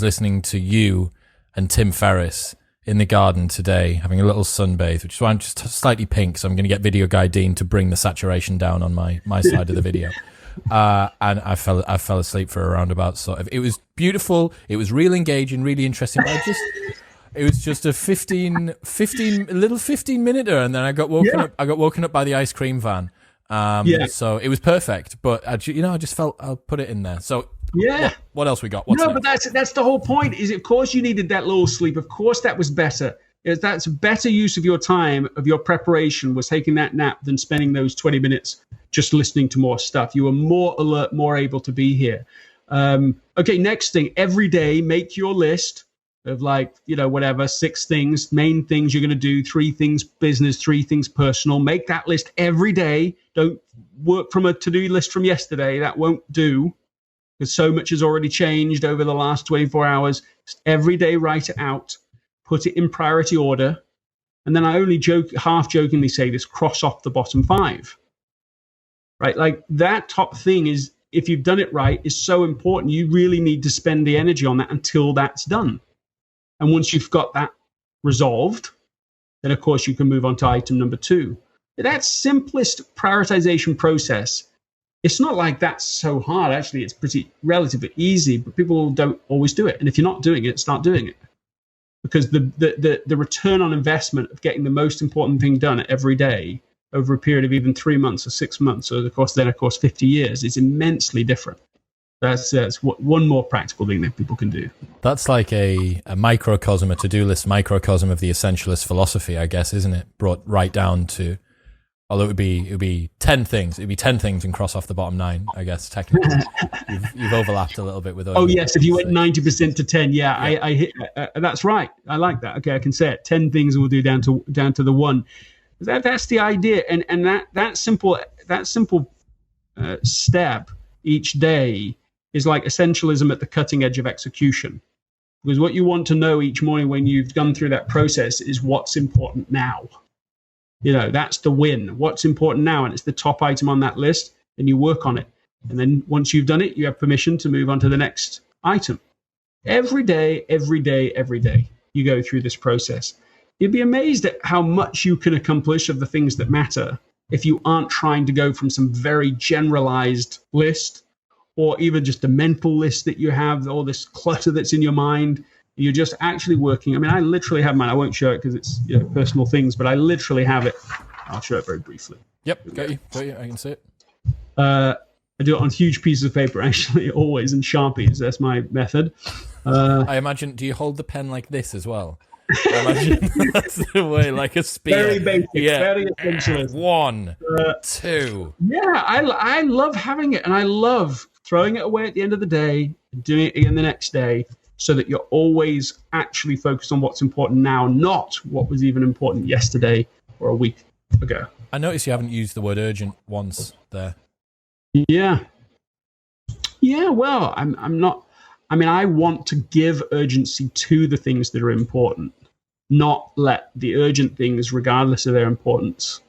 Speaker 2: listening to you and Tim Ferriss in the garden today, having a little sunbathe, which is why I'm just slightly pink. So I'm going to get Video Guy Dean to bring the saturation down on my side of the video. And I fell asleep for around about sort of. It was beautiful. It was real engaging, really interesting. But it was just a 15 minute, and then I got woken up. I got woken up by the ice cream van. So it was perfect. But I just felt I'll put it in there. So.
Speaker 1: Yeah.
Speaker 2: What else we got?
Speaker 1: But that's the whole point. Is of course you needed that little sleep. Of course that was better. That's a better use of your time, of your preparation, was taking that nap than spending those 20 minutes just listening to more stuff. You were more alert, more able to be here. Okay, next thing. Every day, make your list of 6 things, main things you're going to do, 3 things business, 3 things personal. Make that list every day. Don't work from a to-do list from yesterday. That won't do. Because so much has already changed over the last 24 hours. Just every day, write it out, put it in priority order. And then I only half jokingly say this, cross off the bottom 5. Right? Like that top thing is, if you've done it right, is so important. You really need to spend the energy on that until that's done. And once you've got that resolved, then of course you can move on to item number 2. That simplest prioritization process, it's not like that's so hard. Actually, it's pretty relatively easy, but people don't always do it. And if you're not doing it, start doing it. Because the return on investment of getting the most important thing done every day over a period of even 3 months or 6 months, or of course 50 years, is immensely different. That's one more practical thing that people can do.
Speaker 2: That's like a microcosm, a to-do list microcosm of the essentialist philosophy, I guess, isn't it? Brought right down to, although it would be 10 things. It'd be 10 things and cross off the bottom 9, I guess, technically. You've overlapped a little bit with those.
Speaker 1: Oh, yes, if you went 90% to 10, yeah. I hit, that's right. I like that. Okay, I can say it. 10 things we'll do down to the 1. That's the idea. And that simple step each day is like essentialism at the cutting edge of execution. Because what you want to know each morning when you've gone through that process is what's important now. That's the win. What's important now, and it's the top item on that list, and you work on it. And then once you've done it, you have permission to move on to the next item. Every day, you go through this process. You'd be amazed at how much you can accomplish of the things that matter if you aren't trying to go from some very generalized list, or even just a mental list that you have, all this clutter that's in your mind. You're just actually working. I mean, I literally have mine. I won't show it because it's personal things, but I literally have it. I'll show it very briefly.
Speaker 2: Yep, got you. I can see it.
Speaker 1: I do it on huge pieces of paper, actually, always, in Sharpies. That's my method.
Speaker 2: I imagine, do you hold the pen like this as well? I imagine that's the way, like a spear.
Speaker 1: Very basic, very essentialist.
Speaker 2: 1, 2.
Speaker 1: Yeah, I love having it, and I love throwing it away at the end of the day and doing it again the next day, so that you're always actually focused on what's important now, not what was even important yesterday or a week ago.
Speaker 2: I notice you haven't used the word urgent once there.
Speaker 1: Yeah, well, I'm not. I mean, I want to give urgency to the things that are important, not let the urgent things, regardless of their importance,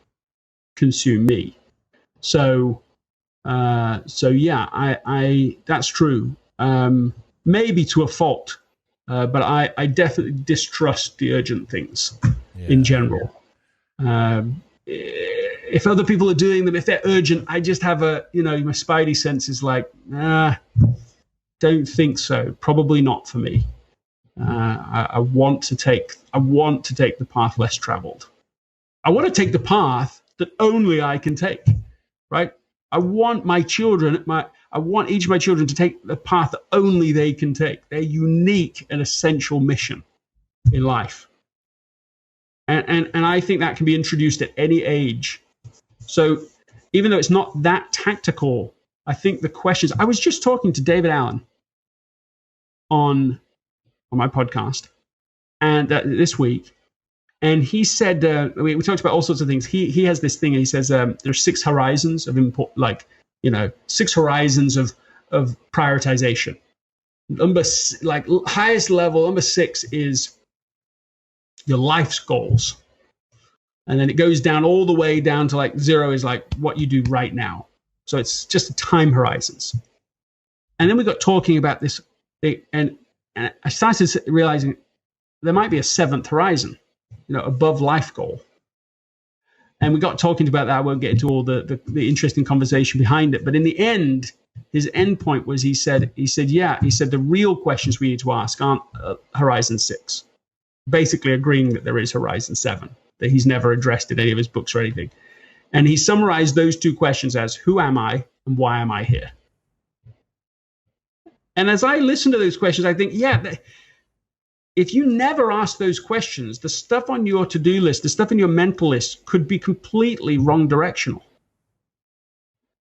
Speaker 1: consume me. So yeah, I that's true. Maybe to a fault, but I definitely distrust the urgent things in general. If other people are doing them, if they're urgent, I just have my spidey sense is like, don't think so. Probably not for me. I want to take the path less traveled. I want to take the path that only I can take, right? I want each of my children to take the path that only they can take, their unique and essential mission in life. And I think that can be introduced at any age. So even though it's not that tactical, I think the questions, I was just talking to David Allen on my podcast and this week, and he said, we talked about all sorts of things. He has this thing, and he says there's 6 horizons of six horizons of prioritization. Highest level, number 6 is your life's goals. And then it goes down all the way down to 0 is what you do right now. So it's just time horizons. And then we got talking about this, and I started realizing there might be a 7th horizon, above life goal. And we got talking about that. I won't get into all the interesting conversation behind it. But in the end, his end point was he said, the real questions we need to ask aren't horizon 6. Basically agreeing that there is horizon 7, that he's never addressed in any of his books or anything. And he summarized those 2 questions as, who am I and why am I here? And as I listen to those questions, I think, if you never ask those questions, the stuff on your to-do list, the stuff in your mental list could be completely wrong directional.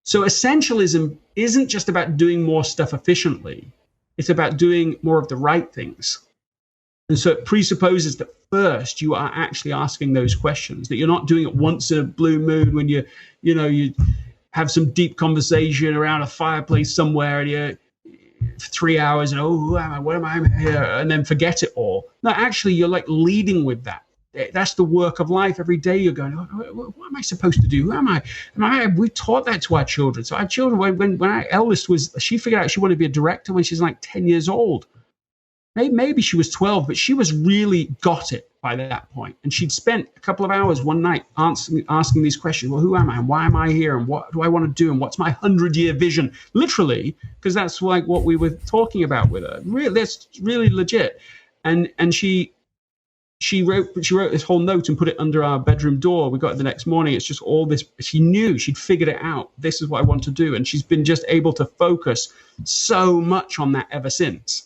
Speaker 1: So essentialism isn't just about doing more stuff efficiently. It's about doing more of the right things. And so it presupposes that first you are actually asking those questions, that you're not doing it once in a blue moon when you have some deep conversation around a fireplace somewhere and you're 3 hours and, who am I? What am I here? And then forget it all. No, actually, you're leading with that. That's the work of life. Every day you're going, what am I supposed to do? Who am I? We taught that to our children. So our children, when our eldest she figured out she wanted to be a director when she's 10 years old. Maybe she was 12, but she was really got it by that point. And she'd spent a couple of hours one night asking these questions. Well, who am I? And why am I here? And what do I want to do? And what's my 100-year vision? Literally, because that's what we were talking about with her. Really, that's really legit. And she wrote this whole note and put it under our bedroom door. We got it the next morning. It's just all this. She knew, she'd figured it out. This is what I want to do. And she's been just able to focus so much on that ever since.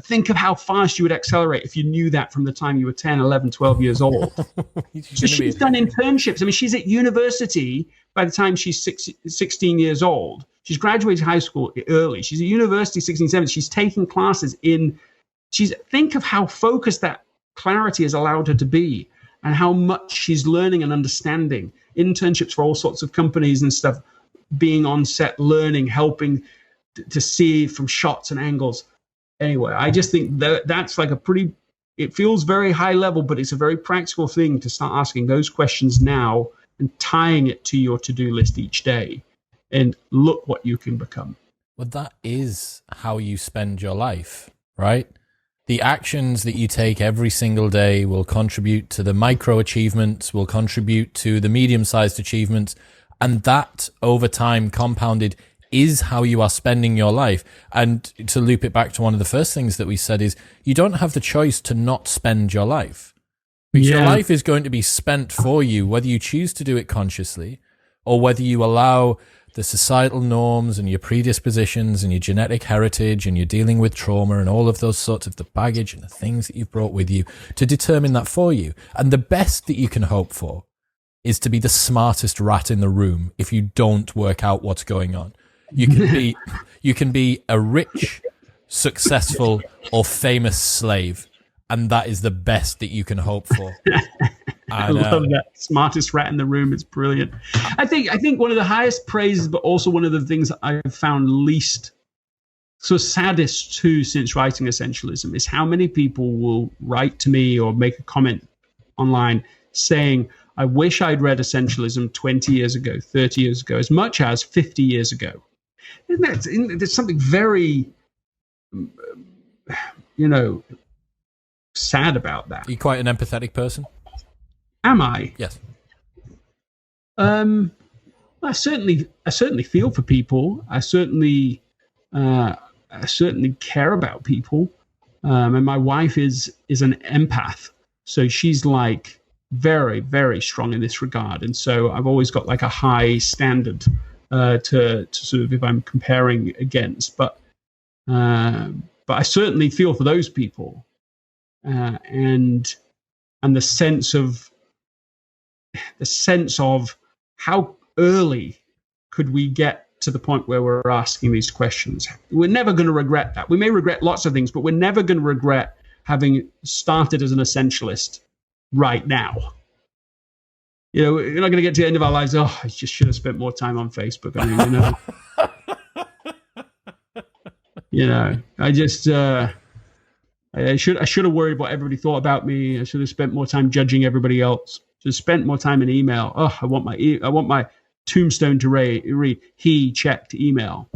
Speaker 1: Think of how fast you would accelerate if you knew that from the time you were 10, 11, 12 years old. So she's done internships. I mean, she's at university by the time she's 16 years old. She's graduated high school early. She's at university 16, 17. She's taking classes think of how focused that clarity has allowed her to be. and how much she's learning and understanding. Internships for all sorts of companies and stuff, being on set, learning, helping to see from shots and angles. Anyway, I just think that's like it feels very high level, but it's a very practical thing to start asking those questions now and tying it to your to-do list each day. And look what you can become.
Speaker 2: Well, that is how you spend your life, right? The actions that you take every single day will contribute to the micro achievements, will contribute to the medium-sized achievements, and that over time compounded is how you are spending your life. And to loop it back to one of the first things that we said is you don't have the choice to not spend your life. Because your life is going to be spent for you, whether you choose to do it consciously or whether you allow the societal norms and your predispositions and your genetic heritage and you're dealing with trauma and all of those sorts of the baggage and the things that you've brought with you to determine that for you. And the best that you can hope for is to be the smartest rat in the room if you don't work out what's going on. You can be a rich, successful, or famous slave, and that is the best that you can hope for.
Speaker 1: I love that. Smartest rat in the room. It's brilliant. I think one of the highest praises, but also one of the things that I've found least saddest too since writing Essentialism is how many people will write to me or make a comment online saying, I wish I'd read Essentialism 20 years ago, 30 years ago, as much as 50 years ago. There's something very, sad about that.
Speaker 2: Are you quite an empathetic person?
Speaker 1: Am I?
Speaker 2: Yes.
Speaker 1: I certainly feel for people. I certainly care about people. And my wife is an empath, so she's like very, very strong in this regard. And so I've always got like a high standard to sort of if I'm comparing against. But I certainly feel for those people, and the sense of how early could we get to the point where we're asking these questions. We're never going to regret that. We may regret lots of things, but we're never going to regret having started as an essentialist right now. We're not going to get to the end of our lives. Oh, I just should have spent more time on Facebook. I mean, I just, I should have worried what everybody thought about me. I should have spent more time judging everybody else. Should have spent more time in email. Oh, I want my tombstone to read, he checked email.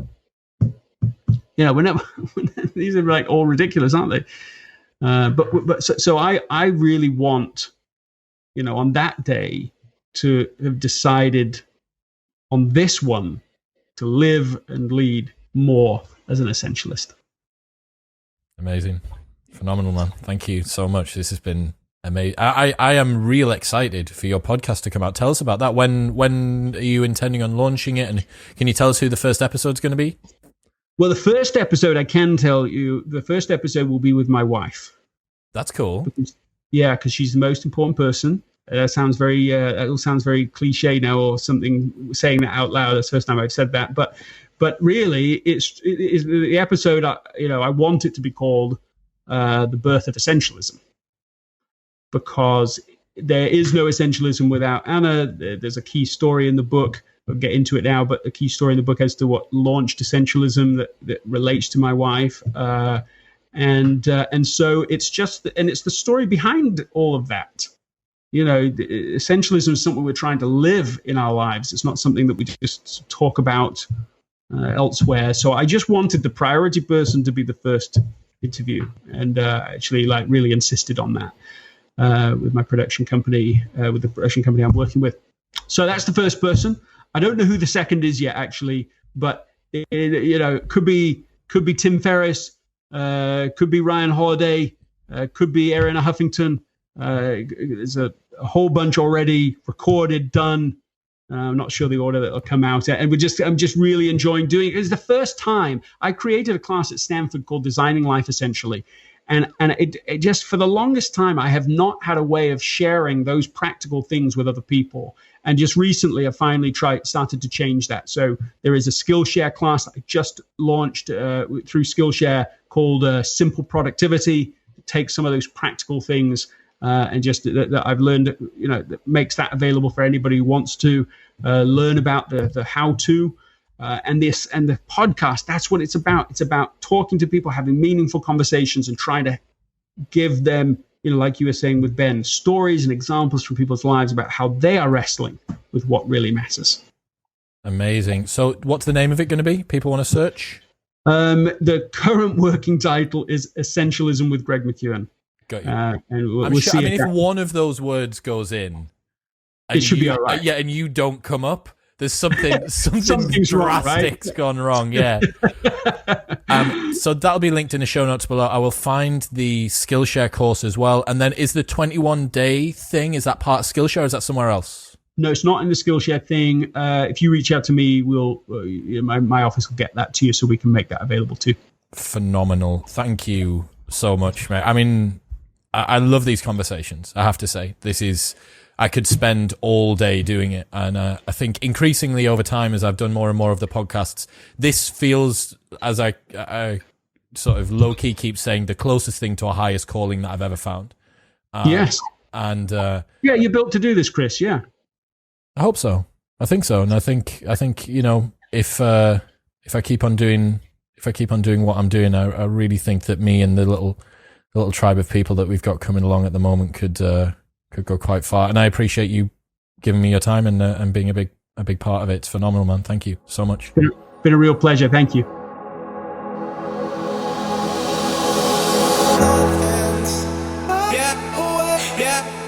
Speaker 1: These are like all ridiculous, aren't they? So I really want, on that day to have decided on this one to live and lead more as an essentialist.
Speaker 2: Amazing. Phenomenal, man. Thank you so much. This has been amazing. I am real excited for your podcast to come out. Tell us about that. When are you intending on launching it? And can you tell us who the first episode's going to be?
Speaker 1: Well, the first episode, I can tell you, the first episode will be with my wife.
Speaker 2: That's cool.
Speaker 1: Because she's the most important person. That sounds very, that all sounds very cliche now, or something. Saying that out loud, that's the first time I've said that. But really, it's the episode. I want it to be called "The Birth of Essentialism," because there is no essentialism without Anna. There's a key story in the book. I'll get into it now, but a key story in the book as to what launched essentialism that relates to my wife. And so it's just, and it's the story behind all of that. Essentialism is something we're trying to live in our lives. It's not something that we just talk about elsewhere. So I just wanted the priority person to be the first interview, and actually really insisted on that with my production company, with the production company I'm working with. So that's the first person. I don't know who the second is yet, actually, but it could be Tim Ferriss, could be Ryan Holiday, could be Arianna Huffington. There's a whole bunch already recorded, done. I'm not sure the order that will come out, and I'm just really enjoying doing it. It's the first time I created a class at Stanford called Designing Life Essentially, and it just, for the longest time, I have not had a way of sharing those practical things with other people. And just recently, I finally started to change that. So there is a Skillshare class that I just launched through Skillshare called Simple Productivity. It takes some of those practical things and just that I've learned, that makes that available for anybody who wants to learn about the how-to. And the podcast, that's what it's about. It's about talking to people, having meaningful conversations, and trying to give them, like you were saying with Ben, stories and examples from people's lives about how they are wrestling with what really matters.
Speaker 2: Amazing. So what's the name of it going to be? People want to search?
Speaker 1: The current working title is Essentialism with Greg McKeown.
Speaker 2: Got you.
Speaker 1: And we'll
Speaker 2: sure,
Speaker 1: see
Speaker 2: if one of those words goes in,
Speaker 1: it should be all right.
Speaker 2: Yeah, and you don't come up, there's something
Speaker 1: Something's
Speaker 2: drastic's
Speaker 1: wrong, right?
Speaker 2: gone wrong. Yeah. So that'll be linked in the show notes below. I will find the Skillshare course as well. And then is the 21-day thing, is that part of Skillshare or is that somewhere else?
Speaker 1: No, it's not in the Skillshare thing. If you reach out to me, my office will get that to you so we can make that available too. Phenomenal.
Speaker 2: Thank you so much, mate. I mean, I love these conversations, I have to say. I could spend all day doing it. And I think increasingly over time, as I've done more and more of the podcasts, this feels, as I sort of low-key keep saying, the closest thing to a highest calling that I've ever found.
Speaker 1: Yes.
Speaker 2: And
Speaker 1: yeah, you're built to do this, Chris. Yeah.
Speaker 2: I hope so. I think so. And I think if I keep on doing what I'm doing, I really think that me and the little tribe of people that we've got coming along at the moment could go quite far. And I appreciate you giving me your time and being a big part of it. It's phenomenal, man. Thank you so much.
Speaker 1: Been a real pleasure. Thank you.
Speaker 3: Yeah.